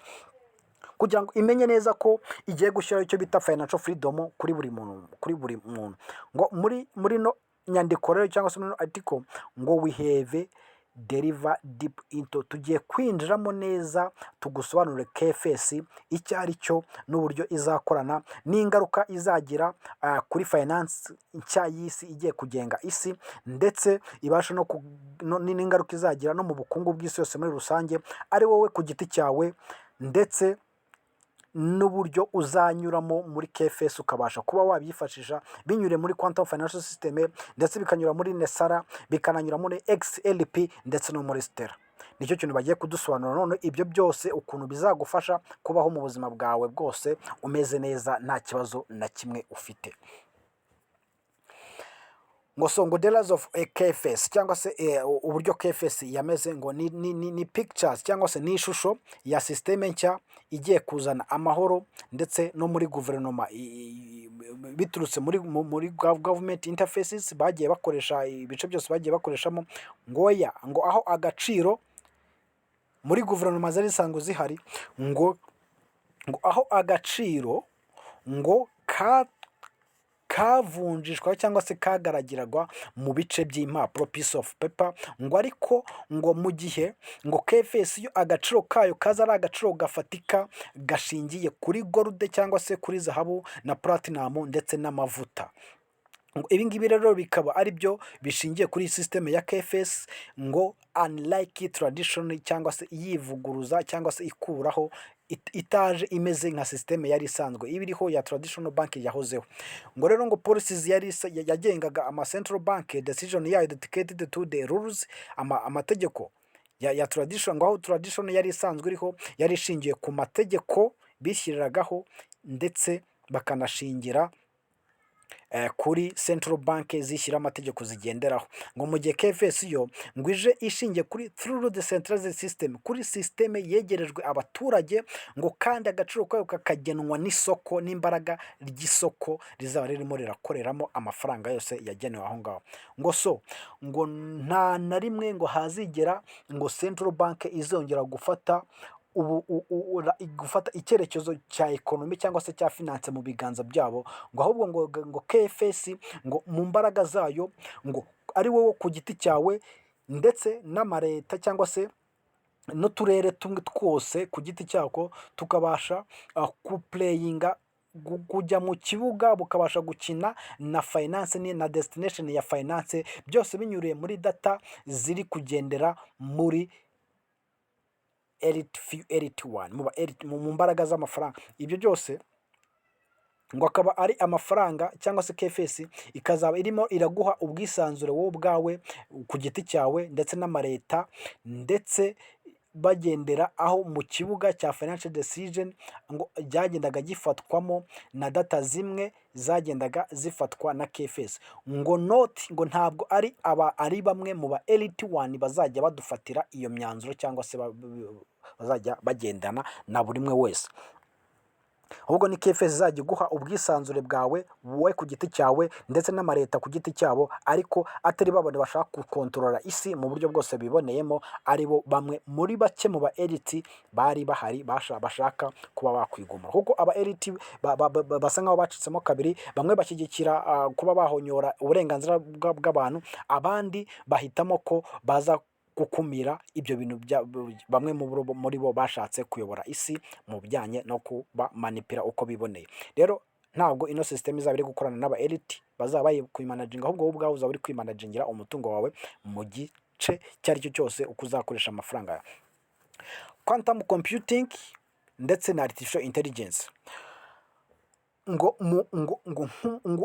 kugira ngo imenye neza ko igiye gushyiraho icyo bita financial freedom kuri buri muntu. Ngo muri no nyandiko rero cyangwa se muri article ngo we have deliver deep into, tugiye kwinjiramo neza tugusobanurire KFS icyo ari cyo n'uburyo izakorana n'ingaruka izagira kuri finance nshya y'isi igiye kugenga isi, ndetse ibasha n'ingaruka izagira no mu bukungu bw'isi yose muri rusange, ari wowe ku giti cyawe, ndetse n'uburyo uzanyuramo muri KFS ukabasha kuba wabyifashisha binyure muri quantum financial system, ndetse bikanyura muri Nesara, bikananyura muri XLP ndetse no muri Stella. Nicyo kintu bagiye kudusobanura none ibyo byose ukuntu bizagufasha kubaho mu buzima bwawe bwose umeze neza nta kibazo na kimwe ufite. Ngo songo dealers of KFS cyangwa se uburyo KFS yameze, ngo ni pictures cyangwa se ni ishusho ya systeme nshya igiye kuzana amahoro ndetse no muri guverinoma biturutse muri government interfaces bagiye bakoresha ibice byose bagiye bakoreshamo. Ngo aho agaciro muri guverinoma zari zisanzwe zihari, ngo aho agaciro ngo kavunjishwa cyangwa se kagaragiragwa mu bice by'impapuro piece of paper. Ngo ariko ngo mu gihe ngo KFS yo agaciro kayo kaza ari agaciro gafatika gashingiye kuri gold cyangwa se kuri zahabu na platinum ndetse n'amavuta. Ibi ngibi rero bikaba ari byo bishingiye kuri sisiteme ya KFS, ngo unlike tradition cyangwa se yivuguruza cyangwa se ikuraho itaje imeze nka sisiteme yari isanzwe iba iriho ya traditional bank yahozeho. Ngo rero ngo policies yagengaga ama central bank decision yayo dedicated to the rules, amategeko ya tradition, ngo aho tradition yari isanzwe iriho yari ishingiye ku mategeko bishyiriragaho ndetse bakanashingira kuri central bank zishyira amategeko zigenderaho. Ngo mu gihe KFS yo ngo ije ishingiye kuri through decentralized system, kuri systeme yegerejwe abaturage, ngo kandi agaciro kayo kakagenwa n'isoko n'imbaraga ry'isoko rizaba ririmo rirakoreramo amafaranga yose yagenewe aho ngaho. Ngo nta na rimwe ngo hazigera ngo central bank izongera gufata gufata icyerekezo cya ekonomi cyangwa se cya finance mu biganza byabo, ngo ahubwo ngo KFS ngo mu mbaraga zayo ngo ari wowe ku giti cyawe ndetse n'amareta cyangwa se n'uturere tumwe twose ku giti cyako tukabasha kupureyinga, kujya mu kibuga bukabasha gukina na finance na destination ya finance, byose binyuriye muri data ziri kugendera muri elite one, mu mbaraga z'amafaranga. Ibyo byose ngo akaba ari amafaranga cyangwa se KFS ikazaba irimo iraguha ubwisanzure wowe ubwawe ku giti cyawe ndetse n'amareta, ndetse bagendera aho mu kibuga cya financial decision ngo byagendaga gifatwamo na data zimwe zagendaga zifatwa na KFS. Ngo ntabwo ari bamwe mu ba elite one bazajya badufatira iyo myanzuro cyangwa se bazajya bagendana na buri umwe wese, ahubwo ni KFS izajya iguha ubwisanzure bwawe wowe ku giti cyawe ndetse n'amareta ku giti cyabo, ariko atari babone bashaka gukontorora isi mu buryo bwose biboneyemo, ari bo bamwe muri bake mu ba elite bari bahari bashaka kuba bakwigomora, kuko aba elite basa nkaho bacitsemo kabiri. Bamwe bashyigikira kuba bahonyora uburenganzira bw'abantu, abandi bahitamo ko baza gukumira ibyo bintu bamwe muri bo bashatse kuyobora isi mu bijyanye no kubamanipira uko biboneye. Rero ntabwo ino sisiteme izaba iri gukorana n'aba elite bazaba bari kuyimanaginga, ahubwo wowe ubwawe uzaba uri kwimanagingira umutungo wawe mu gice icyo ari cyo cyose uko uzakoresha amafaranga yawe. Quantum computing ndetse na artificial intelligence, ngo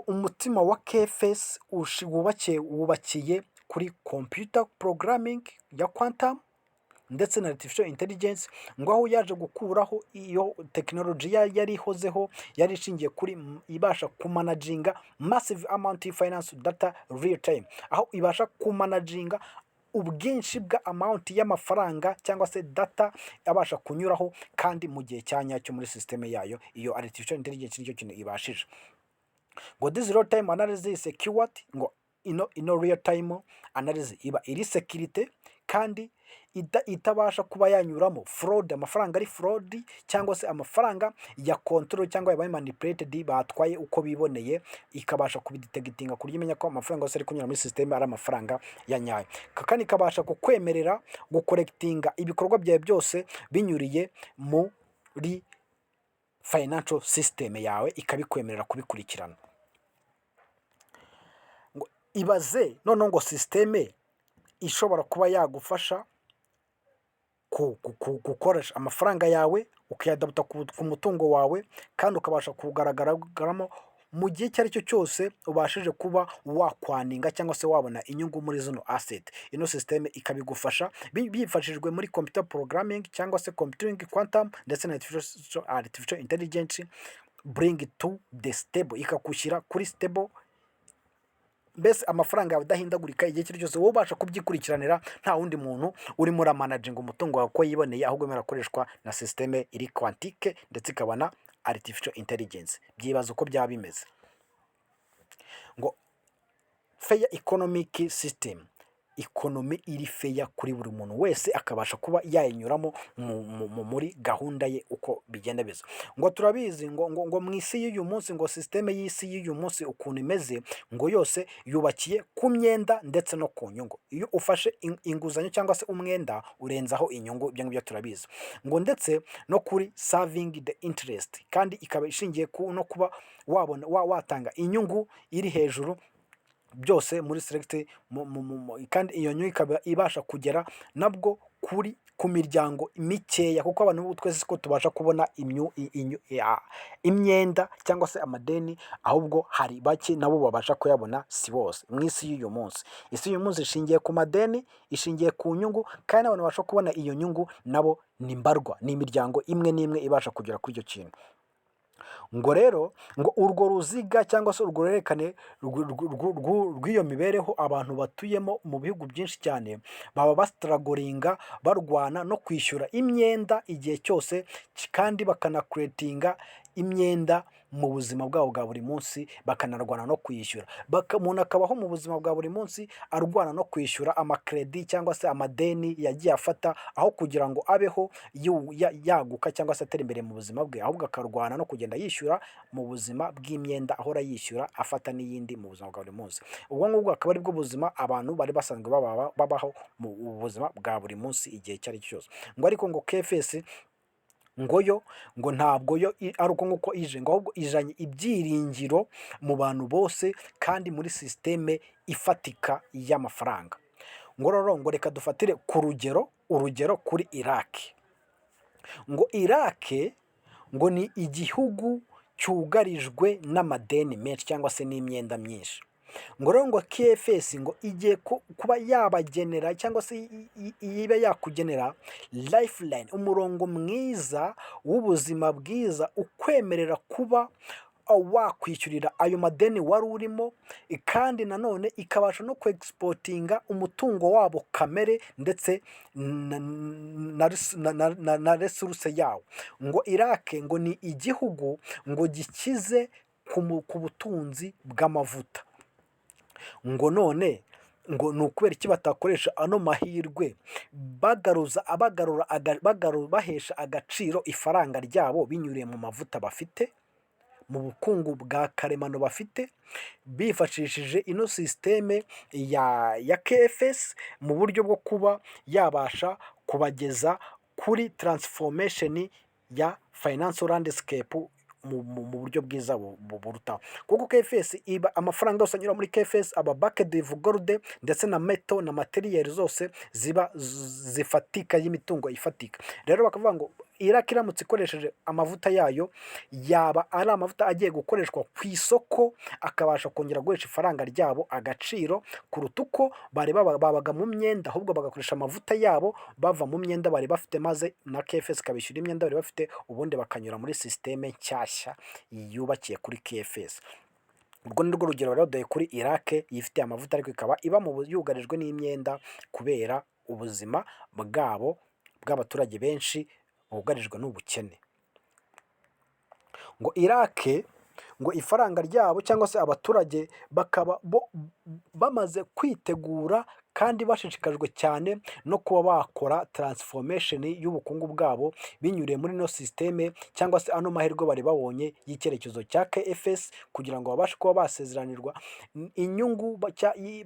umutima wa KFS wubakiye kuri computer programming ya quantum ndetse na artificial intelligence, ngo aho yaje gukuraho iyo technology yari ihozeho yari ishingiye kuri ibasha kumanaginga massive amount of finance data real time, aho ibasha kumanaginga ubwinshi bwa amount y'amafaranga cyangwa se data abasha kunyuraho kandi mu gihe cya nyacyo muri systeme yayo. Iyo artificial intelligence nicyo kintu ibashije. Ngo this real time analysis is secured, ngo ino real time analysis iba iri security kandi itabasha kuba yanyuramo fraud, amafaranga ari fraud cyangwa se amafaranga ya control cyangwa yabaye manipulated batwaye uko biboneye, ikabasha kubidetectinga kurya imenya ko amafaranga yose ari kunyura muri system ari amafaranga ya nyayo, kandi ikabasha kukwemerera gucollectinga ibikorwa byawe byose binyuriye muri financial system yawe, ikabikwemerera kubikurikirana. Ibaze noneho ngo systeme ishobora kuba yagufasha gukoresha amafaranga yawe ukayadabuta ku mutungo wawe, kandi ukabasha kugaragaramo mu gihe icyo ari cyo cyose ubashije kuba wakwaninga cyangwa se wabona inyungu muri zino asset. Ino systeme ikabigufasha bifashijwe muri computer programming cyangwa se computing quantum ndetse na artificial intelligence, bring to the stable, ikakushyira kuri stable. Mbese amafaranga yawe adahindagurika igihe cyose cyose wowe ubasha kubyikurikiranira, nta wundi muntu urimo uramanaginga umutungo wawe ko yiboneye, ahubwo merakoreshwa na systeme iri quantique ndetse ikabona artificial intelligence. Byibaza uko byaba bimeze. Ngo fair economic system, ikonomi iri feya kuri buri muntu wese akabasha kuba yayinyuramo muri gahunda ye uko bigenda biza. Ngo turabizi ngo mu isi y'uyu munsi, ngo systeme y'isi y'uyu munsi ukuntu imeze, ngo yose yubakiye ku myenda ndetse no ku nyungu. Iyo ufashe inguzanyo cyangwa se umwenda urenzaho inyungu, ibyo ngibyo turabizi. Ngo ndetse no kuri saving the interest, kandi ikaba ishingiye no kuba wabona watanga inyungu iri hejuru byose muri select kandi iyo nyungu ikaba ibasha kugera nabwo ku miryango mikeya, kuko abantu twese siko tubasha kubona imyenda cyangwa se amadeni, ahubwo hari bake nabo babasha kuyabona, si bose mu isi y'uyu munsi. Isi y'uyu munsi ishingiye ku madeni, ishingiye ku nyungu, kandi abantu babasha kubona iyo nyungu nabo ni mbarwa, ni imiryango imwe n'imwe ibasha kugera kuri icyo kintu. Ngo rero ngo urwo ruziga cyangwa se urwo ruhererekane rw'iyo mibereho abantu batuyemo mu bihugu byinshi cyane baba basitaragoringa barwana no kwishyura imyenda igihe cyose, kandi bakanakuretinga imyenda mu buzima bwabo bwa buri munsi, bakanarwana no kuyishyura. Umuntu akabaho mu buzima bwa buri munsi arwana no kwishyura amakredi cyangwa se amadeni yagiye afata, aho kugira ngo abeho yaguka cyangwa se atera imbere mu buzima bwe, ahubwo akarwana no kugenda yishyura mu buzima bw'imyenda, ahora yishyura afata n'iyindi mu buzima bwa buri munsi. Ubwo ngubwo akaba ari bwo buzima abantu bari basanzwe babaho mu buzima bwa buri munsi igihe icyo ari cyo cyose. Ngo ariko ngo KFS ngo yo ngo ntabwo yo ari uko nguko ije, ngo ahubwo ijanye ibyiringiro mu bantu bose kandi muri sisiteme ifatika y'amafaranga. Ngo rero ngo reka dufatire ku urugero kuri Iraki. Ngo Iraki ngo ni igihugu cyugarijwe n'amadeni menshi cyangwa se n'imyenda myinshi. Ngo rero ngo KFS ngo igiye kuba yabagenera cyangwa se ibe yakugenera lifeline, umurongo mwiza w'ubuzima bwiza ukwemerera kuba wakwishyurira ayo madeni wari urimo, kandi nanone ikabasha no kwegisipotinga umutungo wabo kamere ndetse na resuruse yawo. Ngo Iraki ngo ni igihugu ngo gikize ku butunzi bw'amavuta. Ngo none ngo ni ukubera iki batakoresha ano mahirwe bahesha agaciro ifaranga ryabo binyuriye mu mavuta bafite, mu bukungu bwa karemano bafite, bifashishije ino sisiteme ya KFS mu buryo bwo kuba yabasha kubageza kuri taransifomesheni ya financial landscape mu buryo bwiza burutaho. Kuko KFS amafaranga yose anyura muri KFS aba backed with gold ndetse na metal na materiel zose ziba zifatika y'imitungo ifatika. Rero bakavuga ngo Iraki iramutse ikoresheje amavuta yayo yaba ari amavuta agiye gukoreshwa ku isoko, akabasha kongera guhesha ifaranga ryabo agaciro kuruta uko babaga mu myenda, ahubwo bagakoresha amavuta yabo bava mu myenda bari bafite, maze na KFS ikabishyura imyenda bari bafite, ubundi bakanyura muri sisiteme nshyashya yubakiye kuri KFS. Urwo ni rwo rugero rero dore kuri Iraki yifitiye amavuta, ariko ikaba iba yugarijwe n'imyenda kubera ubuzima bwabo bw'abaturage benshi bugarijwe n'ubukene. Ngo Iraki ngo ifaranga ryabo cyangwa se abaturage bakaba bamaze kwitegura kandi bashishikajwe cyane no kuba bakora taransifomesheni y'ubukungu bwabo binyuriye muri ino sisiteme cyangwa se ano mahirwe bari babonye y'icyerekezo cya KFS, kugira ngo babashe kuba basezeranirwa inyungu,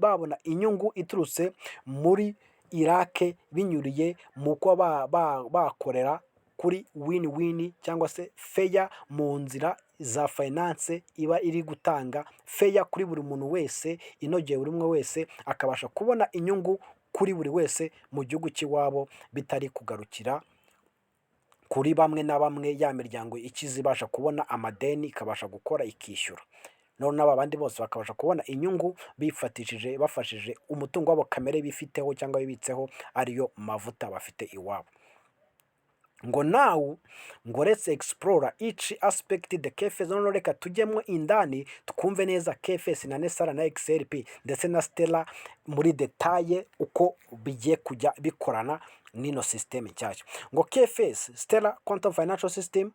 babona inyungu iturutse muri Iraki binyuriye mu kuba bakorera kuri win-win cyangwa se feya mu nzira za finance iba iri gutanga feya kuri buri muntu wese, inogeye buri umwe wese akabasha kubona inyungu kuri buri wese mu gihugu cy'iwabo, bitari kugarukira kuri bamwe na bamwe ya miryango ikize ibasha kubona amadeni ikabasha gukora ikishyura, none n'aba bandi bose bakabasha kubona inyungu bafashije umutungo wabo kamere bifiteho cyangwa bibitseho, ariyo mavuta bafite iwabo. Ngo now ngo let's explore each aspect the KFS. None reka tujyemo indani twumve neza KFS na Nesara na XRP ndetse na Stella muri detaye uko bigiye kujya bikorana n'ino system nshyashya. Ngo KFS Stella Quantum Financial System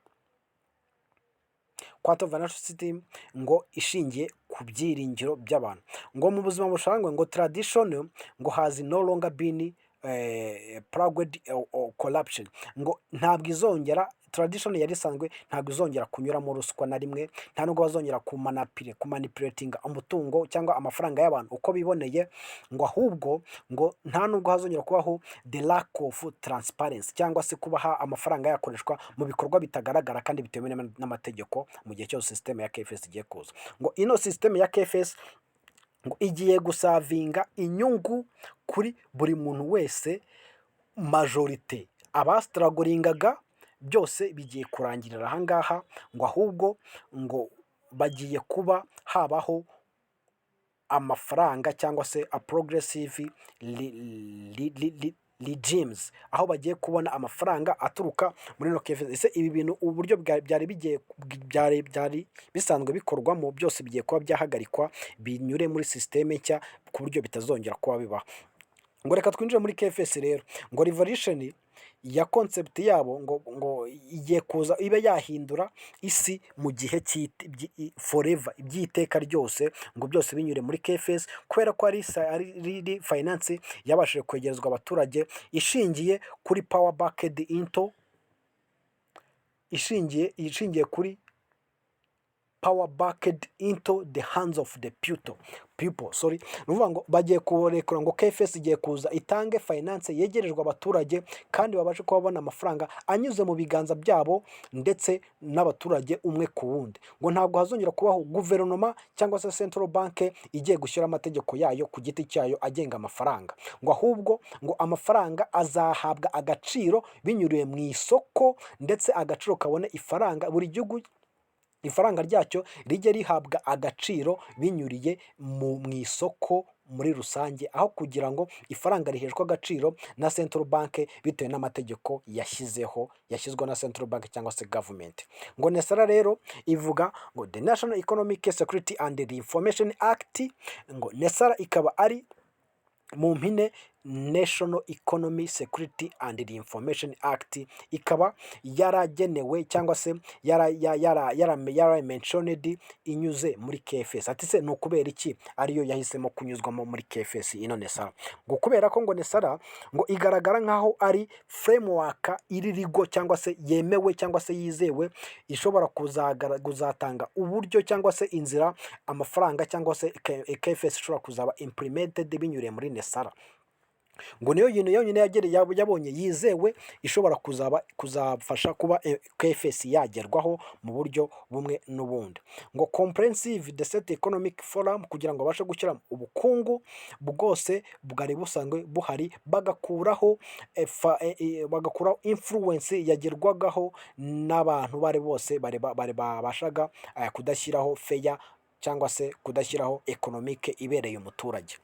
ngo ishingiye ku byiringiro by'abantu. Ngo mu buzima bushangwe ngo tradition ngo has no longer been plugged or corruption. Ngo ntabwo izongera, tradition yari isanzwe ntabwo izongera kunyuramo ruswa na rimwe, nta nubwo bazongera kumanipulatinga umutungo cyangwa amafaranga y'abantu uko biboneye, ngo ahubwo ngo nta nubwo hazongera kubaho the lack of transparency cyangwa se kubaha amafaranga yakoreshwa mu bikorwa bitagaragara kandi bitemewe n'amategeko mu gihe cyose system ya KFS igiye kuza. Ngo ino system ya KFS ngo igiye gusavinga inyungu kuri buri muntu wese, majorite abasitaragoringaga byose bigiye kurangirira aha ngaha, ngo ahubwo ngo bagiye kuba habaho amafaranga cyangwa se a progressive regimes, aho bagiye kubona amafaranga aturuka muri ino KFS. Ese ibi bintu uburyo byari bisanzwe bikorwamo byose bigiye kuba byahagarikwa, binyure muri sisiteme nshya ku buryo bitazongera kuba bibaho. Ngo reka twinjire muri KFS rero, ngo revolution ya concept yabo ngo igiye kuza ibe yahindura isi mu gihe forever, iby'iteka ryose, ngo byose binyure muri KFS, kubera ko ari finance yabashije kwegerezwa abaturage ishingiye kuri power backed into, ishingiye kuri power backed into the hands of the people. Sorry, nuvuga ngo bagiye kurekura ngo KFS igiye kuza itange finance yegerejwe abaturage, kandi babashe kubona amafaranga anyuze mu biganza byabo ndetse n'abaturage umwe ku wundi. Ngo ntabwo hazongera kubaho guverinoma cyangwa se central bank igiye gushyira amategeko yayo ku giti cyayo agenga amafaranga, ngo ahubwo ngo amafaranga azahabwa agaciro binyuriye mu isoko, ndetse agaciro kabone ifaranga, buri gihugu ifaranga ryacyo rijye rihabwa agaciro binyuriye mu isoko muri rusange, aho kugira ngo ifaranga riheshwe agaciro na central bank bitewe n'amategeko yashyizweho na central bank cyangwa se government. Ngo NESARA rero ivuga ngo the National Economic Security and Information Act, ngo NESARA ikaba ari mu mpine National Economy Security and Information Act, ikaba yaragenewe cyangwa se mentioned inyuze muri KFS. Ati se ni ukubera iki ariyo yahisemo kunyuzwamo muri KFS ino NESARA? Ngo kubera ko ngo NESARA ngo igaragara nkaho ari framework iririgo cyangwa se yemewe cyangwa se yizewe, ishobora kuzatanga uburyo cyangwa se inzira amafaranga cyangwa se KFS ishobora kuzaba implemented binyuriye muri NESARA. Ngo niyo yonyine yabonye yizewe ishobora kuzafasha kuba KFS yagerwaho mu buryo bumwe n'ubundi. Ngo comprehensive Decent Economic Forum, kugira ngo babashe gushyira ubukungu bwose bwari busanzwe buhari, bagakuraho influence yagerwagaho n'abantu bari bose babashaga kudashyiraho fair cyangwa se kudashyiraho economic ibereye umuturage.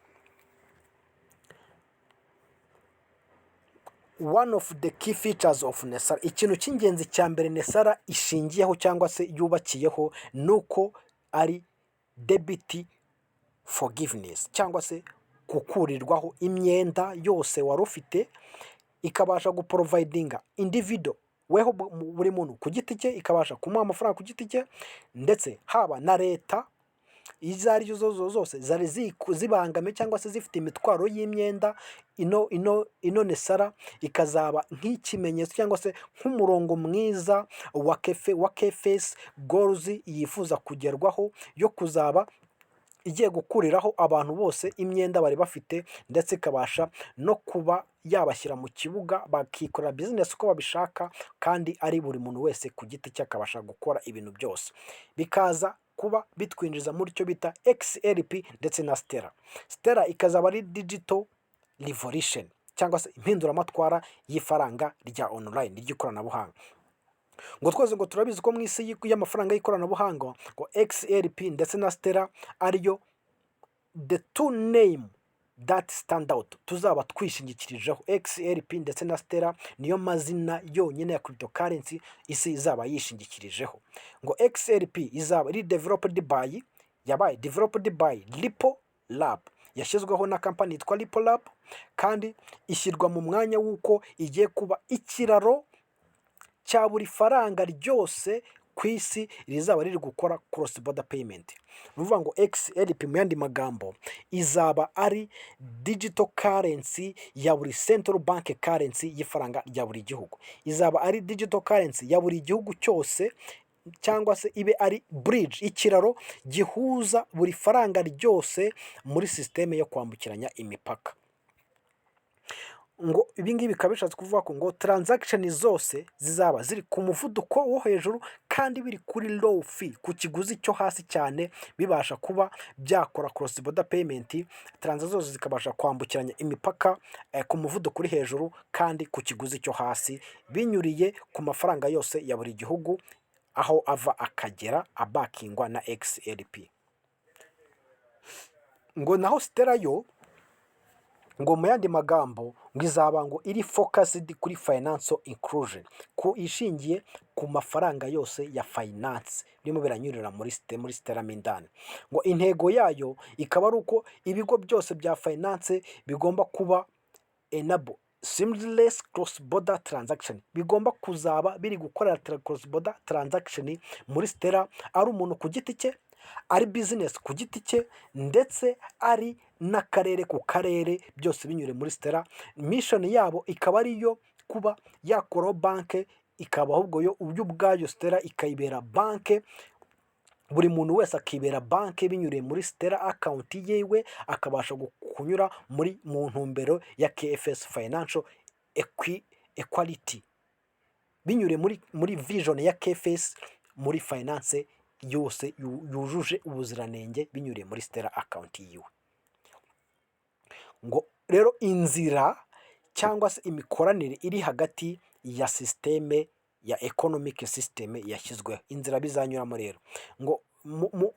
One of the key features of NESARA, ikintu cy'ingenzi cya mbere NESARA ishingiyeho cyangwa se yubakiyeho, nuko ari debt forgiveness, cyangwa se gukurirwaho imyenda yose wari ufite, ikabasha guprovidinga individual weho buri muntu ku giti cye, ikabasha kumuha amafaranga ku giti cye, ndetse haba na leta izo ari zo zose zari zibangamiye cyangwa se zifite imitwaro y'imyenda, ino NESARA ikazaba nk'ikimenyetso cyangwa se nk'umurongo mwiza wa KFS goals yifuza kugerwaho, yo kuzaba igiye gukuriraho abantu bose imyenda bari bafite, ndetse ikabasha no kuba yabashyira mu kibuga bakikorera business uko babishaka, kandi ari buri muntu wese ku giti cye akabasha gukora ibintu byose, bikaza kuba bitwinjiza muri cyo bita XRP ndetse na Stella ikazaba ari digital revolution, cyangwa se impinduramatwara y'ifaranga rya online ry'ikoranabuhanga. Ngo twese ngo turabizi ko mu isi y'amafaranga y'ikoranabuhanga ngo XRP ndetse na Stella ariyo the two name that stand out, tuzaba twishingikirijeho. XRP ndetse na Stella niyo mazina yonyine ya cryptocurrency isi izaba yishingikirijeho. Ngo XRP izaba yabaye developed by Ripple Lab, yashyizweho na company yitwa Ripple Lab, kandi ishyirwa mu mwanya w'uko igiye kuba ikiraro cya buri faranga ryose ku isi rizaba riri gukora cross border payment. Nuvuga ngo XRP mu yandi magambo izaba ari digital currency ya buri central bank currency y'ifaranga rya buri gihugu, izaba ari digital currency ya buri gihugu cyose, cyangwa se ibe ari bridge, ikiraro gihuza buri faranga ryose muri systeme yo kwambukiranya imipaka. ngo ibi ngibi bikaba bishatse kuvuga ko ngo transaction zose zizaba ziri ku muvuduko wo hejuru kandi biri kuri low fee, ku kiguzi cyo hasi cyane, bibasha kuba byakora cross border payment, transaction zose zikabasha kwambukiranya imipaka ku muvuduko uri hejuru kandi ku kiguzi cyo hasi, binyuriye ku mafaranga yose ya buri gihugu aho ava akagera abakingwa na XRP. Ngo naho Stellar yo ngo mu yandi magambo ngo izaba ngo iri focused kuri financial inclusion, ku ishingiye ku mafaranga yose ya finance birimo biranyurira muri Stellar mo indani. Ngo intego yayo ikaba ari uko ibigo byose bya finance bigomba kuba enable seamless cross border transaction, bigomba kuzaba biri gukorera cross border transaction muri Stellar, ari umuntu ku giti cye, ari business ku giti cye, ndetse ari n'akarere ku karere, byose binyure muri Stellar. Mission yabo ikaba ari yo kuba yakuraho banke, ikaba ahubwo yo ubwayo Stellar ikayibera banke, buri muntu wese akibera banke binyuriye muri Stellar account yewe, akabasha kunyura mu ntumbero ya KFS Financial Equality, binyuriye muri vision ya KFS muri finance yose yujuje ubuziranenge, binyuriye muri Stellar account yiwe. Ngo rero inzira cyangwa se imikoranire iri hagati ya systeme ya economic system yashyizweho, inzira bizanyuramo rero ngo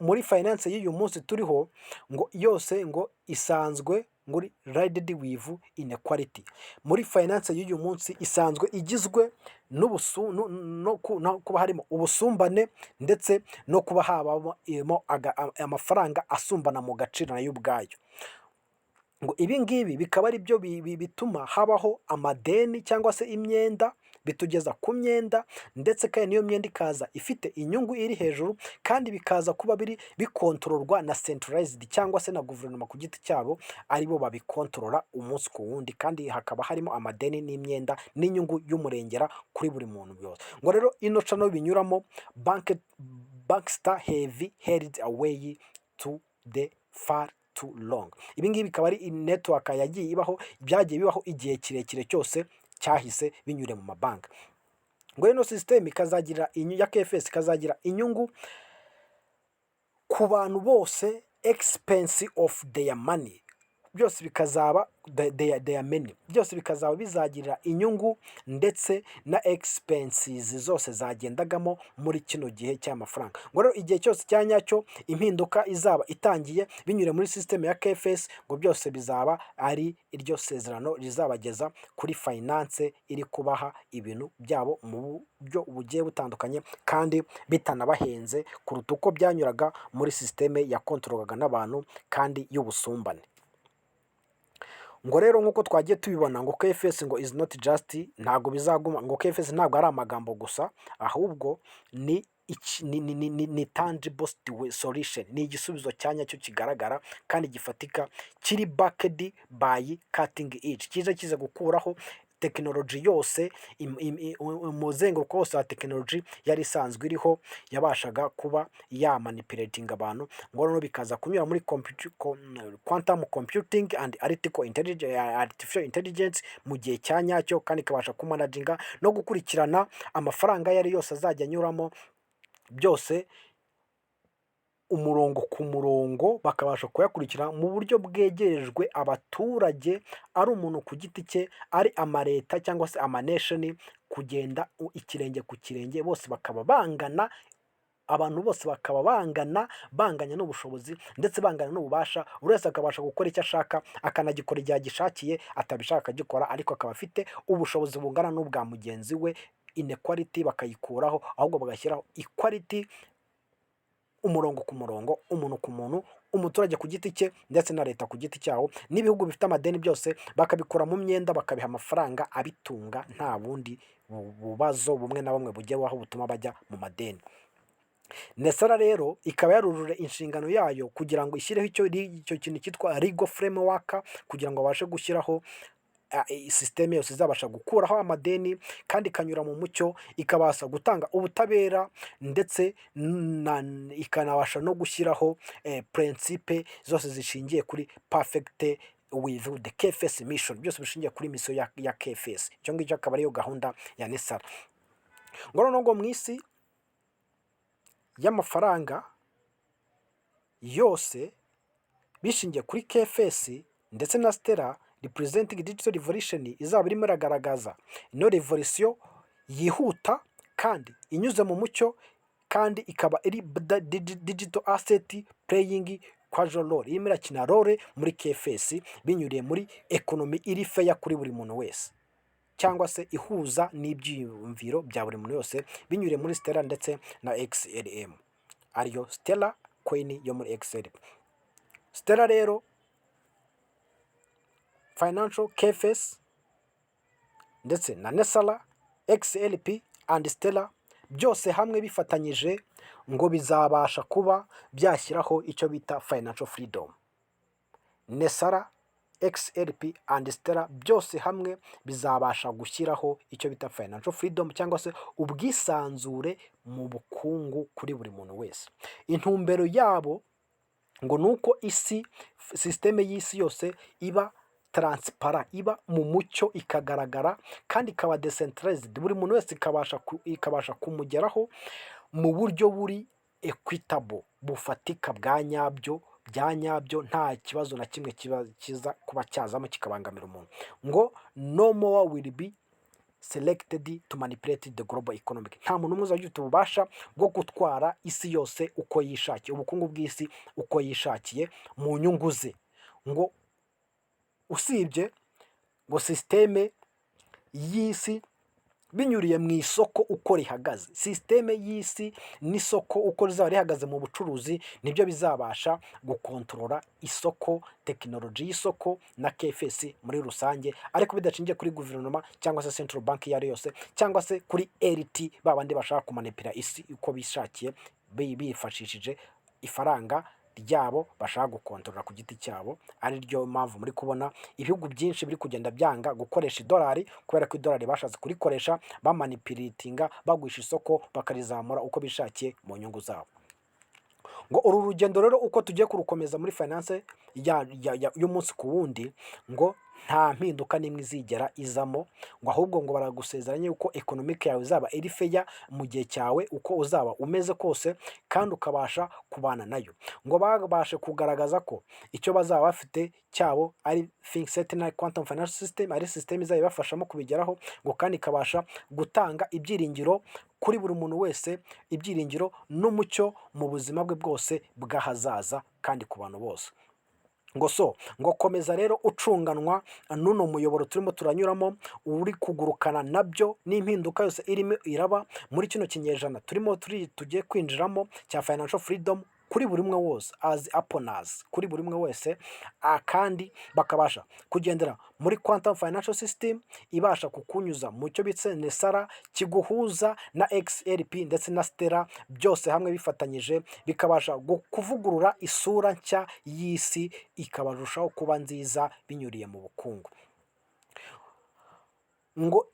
muri finance y'uyu munsi turiho, ngo yose ngo isanzwe ngo ridded with inequality. Muri finance y'uyu munsi isanzwe igizwe no kuba harimo ubusumbane, ndetse no kuba habamo amafaranga asumbana mu gaciro nayo ubwayo. Ngo ibi ngibi bikaba ari byo bituma habaho amadeni cyangwa se imyenda, bitugeza ku myenda, ndetse kandi niyo myenda ikaza ifite inyungu iri hejuru, kandi bikaza kuba bikontororwa na centralized cyangwa se na guverinoma ku giti cyabo, aribo babikontorora umunsi ku wundi, kandi hakaba harimo amadeni n'imyenda n'inyungu y'umurengera kuri buri muntu byose. Ngo rero ino channel binyuramo Bankstar have held away to the far too long. Ibi ngibi bikaba ari network yagiye ibaho, byagiye bibaho igihe kirekire cyose cyahise binyure mu mabanki. Ngo ino system ikazagira ya KFS ikazagira inyungu ku bantu bose, expense of their money, byose bikazaba their money, byose bikazaba bizagirira inyungu, ndetse na expenses zose zagendagamo muri kino gihe cy'amafaranga. Ngo rero igihe cyose cya nyacyo impinduka izaba itangiye binyure muri system ya KFS, ngo byose bizaba ari iryo sezerano rizabageza kuri finance iri kubaha ibintu byabo mu buryo bugiye butandukanye, kandi bitanabahenze kuruta uko byanyuraga muri system yakontororwaga n'abantu kandi y'ubusumbane. Ngo rero nk'uko twagiye tubibona, ngo KFS ngo is not just, ntabwo bizaguma, ngo KFS ntabwo ari amagambo gusa, ahubwo ni tangible solution, ni igisubizo cyanya cyo kigaragara kandi gifatika, kiri backed by cutting edge, kize gukuraho tekinoloji yose, umuzenguruko wose wa tekinoloji yari isanzwe iriho yabashaga kuba yamanipulating abantu. Ngo noneho bikaza kunyura muri quantum computing and artificial intelligence mu gihe cya nyacyo, kandi ikabasha kumanaginga no gukurikirana amafaranga yari yose azajya anyuramo, byose umurongo ku murongo, bakabasha kuyakurikira mu buryo bwegerejwe abaturage, ari umuntu ku giti cye, ari amaleta cyangwa se amanation, kugenda ikirenge ku kirenge, bose bakaba bangana, abantu bose bakaba banganya n'ubushobozi, ndetse bangana n'ububasha, buri wese akabasha gukora icyo ashaka, akanagikora igihe agishakiye, atabishaka akagikora, ariko akaba afite ubushobozi bungana n'ubwa mugenzi we. Inequality bakayikuraho, ahubwo bagashyiraho equality, umurongo ku murongo, umuntu ku muntu, umuturage ku giti cye, ndetse na leta ku giti cyaho, n'ibihugu bifite amadeni byose bakabikura mu myenda, bakabiha amafaranga abitunga, nta bundi bubazo bumwe na bumwe bugiye bubaho butuma bajya mu madeni. Stellar rero ikaba yarujuje inshingano yayo kugira ngo ishyireho icyo kintu cyitwa legal framework, kugira ngo babashe gushyiraho system yose izabasha gukuraho amadeni, kandi ikanyura mu mucyo, ikabasha gutanga ubutabera, ndetse ikanabasha no gushyiraho principe zose zishingiye kuri perfect with the KFS mission, byose bishingiye kuri misiyo ya KFS. Icyo ngicyo akaba ariyo gahunda ya NESARA. ngo noneho ngo mu isi y'amafaranga yose bishingiye kuri KFS ndetse na Stellar representing digital revolution izaba irimo iragaragaza ino revolution yihuta kandi inyuze mu mucyo, kandi ikaba iri digital asset playing casual role, irimo irakina role muri KFS binyuriye muri economy iri fair kuri buri muntu wese, cyangwa se ihuza n'ibyiyumviro bya buri muntu wese binyuriye muri Stellar ndetse na XLM, ariyo Stellar coin yo muri XLM. Stellar rero financial KFS ndetse na NESARA, XLP and Stellar byose hamwe bifatanyije ngo bizabasha kuba byashyiraho icyo bita financial freedom. NESARA, XLP and Stellar byose hamwe bizabasha gushyiraho icyo bita financial freedom, cyangwa se ubwisanzure mu bukungu kuri buri muntu wese. Intumbero yabo ngo nuko isi, systeme y'isi yose iba transparent, iba mu mucyo, ikagaragara kandi ikaba decentralized, buri muntu wese ikabasha kumugeraho mu buryo buri equitable, bufatika bwa nyabyo, nta kibazo na kimwe kiza kuba cyazamo kikabangamira umuntu. Ngo no more will be selected to manipulate the global economic, nta muntu umwe uzajya ufite ububasha bwo gutwara isi yose uko yishakiye, ubukungu bw'isi uko yishakiye mu nyungu ze. Ngo usibye ngo systeme y'isi binyuriye mu isoko uko rihagaze, systeme y'isi n'isoko uko rizaba rihagaze mu bucuruzi nibyo bizabasha gukontorora isoko, tekinoloji y'isoko na KFS muri rusange, ariko bidashingiye kuri guverinoma cyangwa se central bank iyo ari yose, cyangwa se kuri LT babandi bashaka kumanipira isi uko bishakiye bifashishije ifaranga ryabo bashaka gukontorora ku giti cyabo. Ari ryo mpamvu muri kubona ibihugu byinshi biri kugenda byanga gukoresha idolari, kubera ko idolari bashatse kurikoresha bamanipulatinga, bagwisha isoko bakarizamura uko bishakiye mu nyungu zabo. Ngo uru rugendo rero uko tugiye kurukomeza muri finance y'umunsi ku wundi, ngo nta mpinduka n'imwe izigera izamo, ngo ahubwo ngo baragusezeranya yuko economic yawe izaba iri fair mu gihe cyawe uko uzaba umeze kose, kandi ukabasha kubana nayo. Ngo babashe kugaragaza ko icyo bazaba bafite cyabo ari think certain quantum financial system, ari system izaba ibafashamo kubigeraho, ngo kandi ikabasha gutanga ibyiringiro kuri buri muntu wese, ibyiringiro n'umucyo mu buzima bwe bwose bw'ahazaza kandi ku bantu bose. ngo komeza rero ucunganwa n'uno muyoboro turimo turanyuramo, uri kugurukana nabyo n'impinduka yose irimo iraba muri kino kinyejana tugiye kwinjiramo cya financial freedom kuri buri umwe wose, as upon kuri buri umwe wese, kandi bakabasha kugendera muri quantum financial system ibasha kukunyuza mu cyo bitse NESARA, kiguhuza na XLP ndetse na Stellar, byose hamwe bifatanyije bikabasha kuvugurura isura nshya y'isi, ikabarushaho kuba nziza binyuriye mu bukungu. Ngo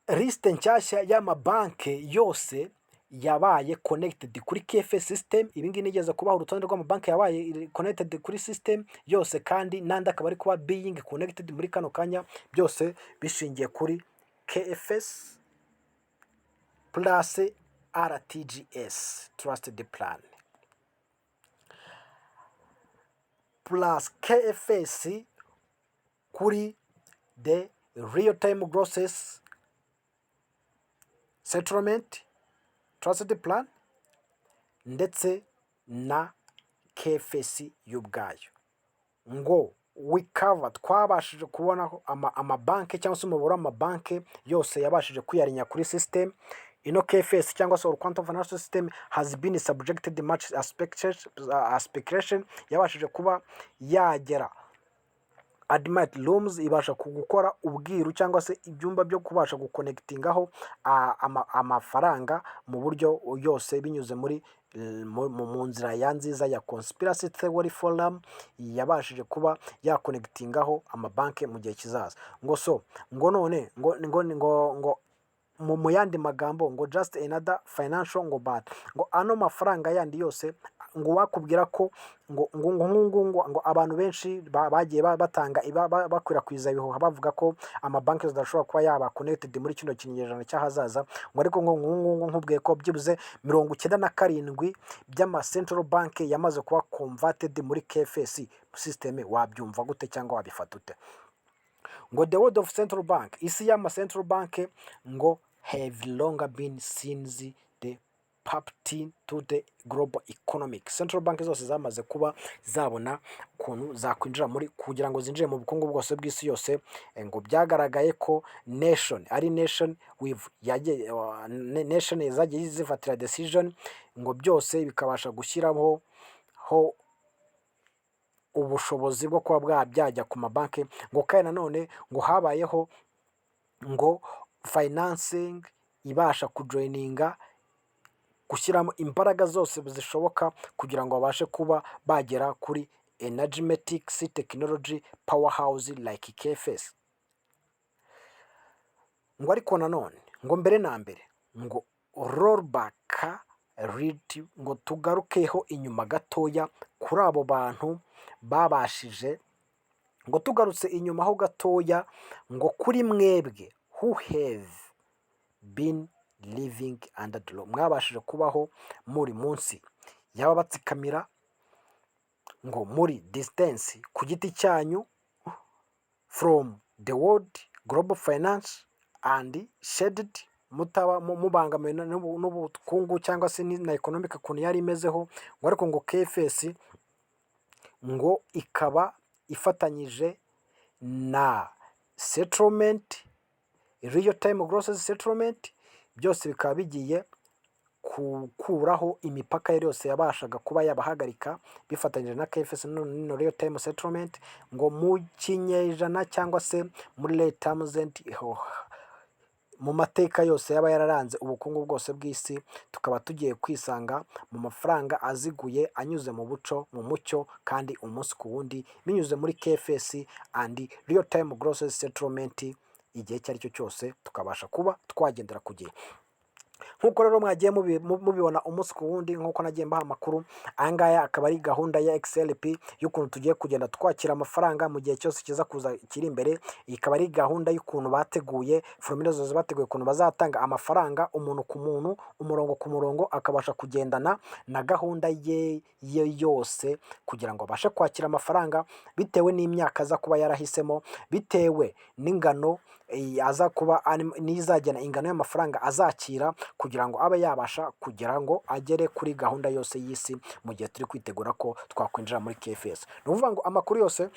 liste nshyashya y'amabanke yose yabaye connected kuri KFS system, ibingi nigeze kubaho urutonde rw'amabanki yabaye connected kuri system yose, kandi nandi akaba ari kuba being connected muri kano kanya, byose bishingiye kuri KFS plus RTGS trusted plan plus KFS kuri the real time grosses settlement trusted plan ndetse na KFS y'ubwayo. Ngo wikava twabashije kubona amabanke cyangwa se umubare w'amabanke yose yabashije kwiyarinya kuri system ino KFS cyangwa se quantum financial system has been subjected much speculation, yabashije kuba yagera admit rooms, ibasha kugukora ubwiru cyangwa se ibyumba byo kubasha guconnectingaho amafaranga mu buryo yose binyuze muri mu nzira ya nziza ya conspiracy theory forum, yabashije kuba yakonectingaho amabanke mu gihe kizaza. ngo none ngo mu yandi magambo ngo just another financial ngo but ngo ano mafaranga yandi yose ngo wakubwira ko ngo abantu benshi bagiye batanga bakwirakwiza ibihuha bavuga ko amabanki adashobora kuba yaba connected muri kino kinyejana cy'ahazaza, ngo ariko ngo nkubwiye ko byibuze 97 by'ama central bank yamaze kuba converted muri KFS system. Wabyumva gute cyangwa wabifata ute? Ngo the world of central bank, isi y'ama central bank ngo have longer been since the papt to the global economic. Central bank zose zamaze kuba zabona ukuntu zakwinjira muri kugira ngo zinjire mu bukungu bwose bw'isi yose. Ngo byagaragaye ko nation with nation zagiye zifatira decision, ngo byose bikabasha gushyiraho ubushobozi bwo kuba byajya ku mabanki. Ngo kandi nanone ngo habayeho ngo financing ibasha kujoininga, gushyiramo imbaraga zose zishoboka kugira ngo babashe kuba bagera kuri energetic technology powerhouse like KFS. Ngo ariko nanone ngo mbere na mbere ngo rollback rate, ngo tugarukeho inyuma gatoya kuri abo bantu babashije, ngo tugarutse inyuma ho gatoya ngo kuri mwebwe who have been living under the law, mwabashije kubaho muri munsi y'ababatsikamira, ngo muri distance ku giti cyanyu from the world global finance and shaded, mutaba mubangamiwe n'ubukungu cyangwa se na economic ukuntu yari imezeho. Ngo ariko ngo KFS ngo ikaba ifatanyije na settlement, real time gross settlement, byose bikaba bigiye gukuraho imipaka yose yabashaga kuba yabahagarika bifatanyije na KFS no real time settlement. Ngo mu kinyejana cyangwa se muri late terms mu mateka yose yaba yararanze ubukungu bwose bw'isi, tukaba tugiye kwisanga mu mafaranga aziguye anyuze mu mucyo kandi umunsi ku wundi binyuze muri KFS and real time gross settlement. Igihe cyari cyo cyose tukabasha kuba twagendera ku gihe. Nk'uko rero mwagiye mubibona umunsi ku wundi, nk'uko nagiye mbaha amakuru, aya ngaya akaba ari gahunda ya XLP y'ukuntu tugiye kugenda twakira amafaranga mu gihe cyose kiza kuza kiri imbere. Ikaba ari gahunda y'ukuntu bateguye formula zose bateguye ukuntu bazatanga amafaranga umuntu ku muntu, umurongo ku murongo, akabasha kugendana na gahunda ye yose kugira ngo abashe kwakira amafaranga bitewe n'imyaka aza kuba yarahisemo, bitewe n'ingano aza kuba nizagena ingano y'amafaranga azakira kugira ngo abe yabasha kugira ngo agere kuri gahunda yose y'isi mu gihe turi kwitegura ko twakwinjira muri KFS. Ni ukuvuga ngo amakuru yose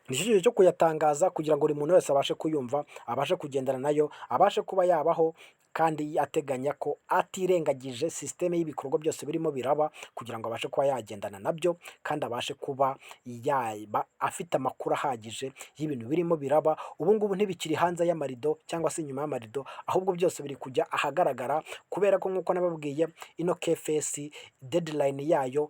ni cyo cyo kuyatangaza kugira ngo buri muntu wese abashe kuyumva, abashe kugendana nayo, abashe kuba yabaho kandi ateganya ko atirengagije systeme y'ibikorwa byose birimo biraba kugira ngo abashe kuba yagendana nabyo kandi abashe kuba yaba afite amakuru ahagije y'ibintu birimo biraba. Ubu ngubu ntibikiri hanze y'amarido cyangwa se inyuma y'amarido, ahubwo byose biri kujya ahagaragara kubera ko nk'uko nababwiye ino KFS deadline yayo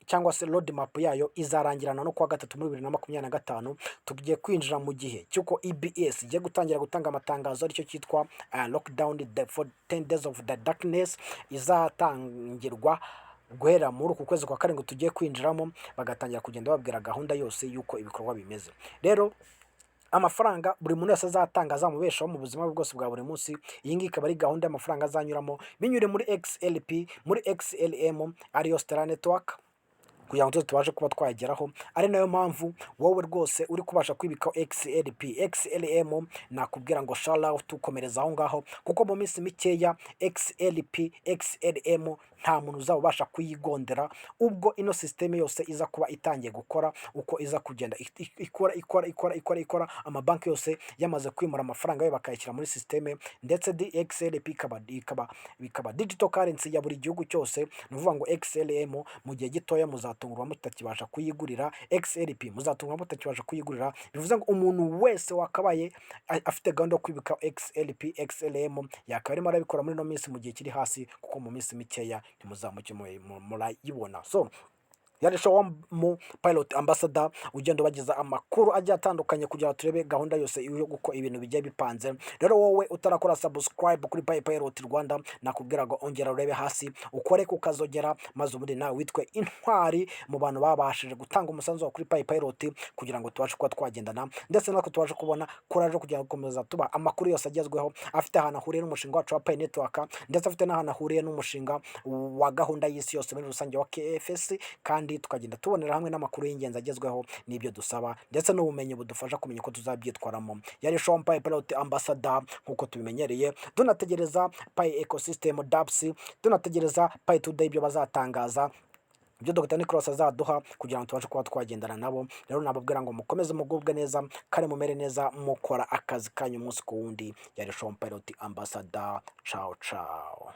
cyangwa se road map yayo izarangirana no kuwa gatatu muri 2025. Tugiye kwinjira mu gihe cyuko EBS igiye gutangira gutanga amatangazo aricyo cyitwa lockdown for 10 days of the darkness, izatangirwa guhera muri uku kwezi kwa karindwi tugiye kwinjiramo, bagatangira kugenda babwira gahunda yose yuko ibikorwa bimeze. Rero amafaranga buri muntu wese azatanga azamubeshaho mu buzima bwose bwa buri munsi. Iyi ngiyi ikaba ari gahunda y'amafaranga azanyuramo binyure muri XLP, muri XLM ariyo Stellar Network, kugira ngo tubashe kuba twageraho. Ari nayo mpamvu wowe rwose uri kubasha kwibika XLP, XLM, nakubwira ngo shout tukomereza aho ngaho, kuko mu minsi mikeya XLP, XLM nta muntu uzabasha kuyigondera ubwo ino systeme yose iza kuba itangiye gukora uko iza kugenda ikora. Amabanki yose yamaze kwimura amafaranga yo bakayishyira muri systeme, ndetse XLP bikaba digital currency ya buri gihugu cyose. Ni ukuvuga ngo XLM mu gihe gitoya muzatungurwa mutakibasha kuyigurira, XLP muzatungurwa mutakibasha kuyigurira. Bivuze ngo umuntu wese wakabaye afite gahunda yo kwibika XLP, XLM yakaba arimo arabikora muri no minsi mu gihe kiri hasi, kuko mu minsi mikeya ntimuzamuke murayibona. So yari show mu pilot ambassador ugenda ubageza amakuru agiye atandukanye kugira ngo turebe gahunda yose yo uko ibintu bigiye bipanze. Rero wowe utarakora subscribe kuri Pilot Rwanda, nakubwira ngo ongera urebe hasi ukore kukazogera, maze ubundi nawe witwe intwari mu bantu babashije gutanga umusanzu wa kuri Pilot kugira ngo tubashe kuba twagendana, ndetse natwe tubashe kubona courage kugira ngo gukomeza tuba amakuru yose agezweho afite ahantu ahuriye n'umushinga wacu wa Pi Network, ndetse afite n'ahantu ahuriye n'umushinga wa gahunda y'isi yose muri rusange wa KFS, kandi tukagenda tubonera hamwe n'amakuru y'ingenzi agezweho n'ibyo dusaba, ndetse n'ubumenyi budufasha kumenya uko tuzabyitwaramo. Yari show Pilot Ambassador nk'uko tubimenyereye, tunategereza Pi Ecosystem Dapps, tunategereza Pi Today ibyo bazatangaza, ibyo Dr. Nicholas azaduha kugira ngo tubashe kuba twagendana nabo. Rero nababwira ngo mukomeze mugubwe neza, kare mumere neza, mukora akazi kanyu umunsi ku wundi. Yari show Pilot Ambassador. Ciao ciao.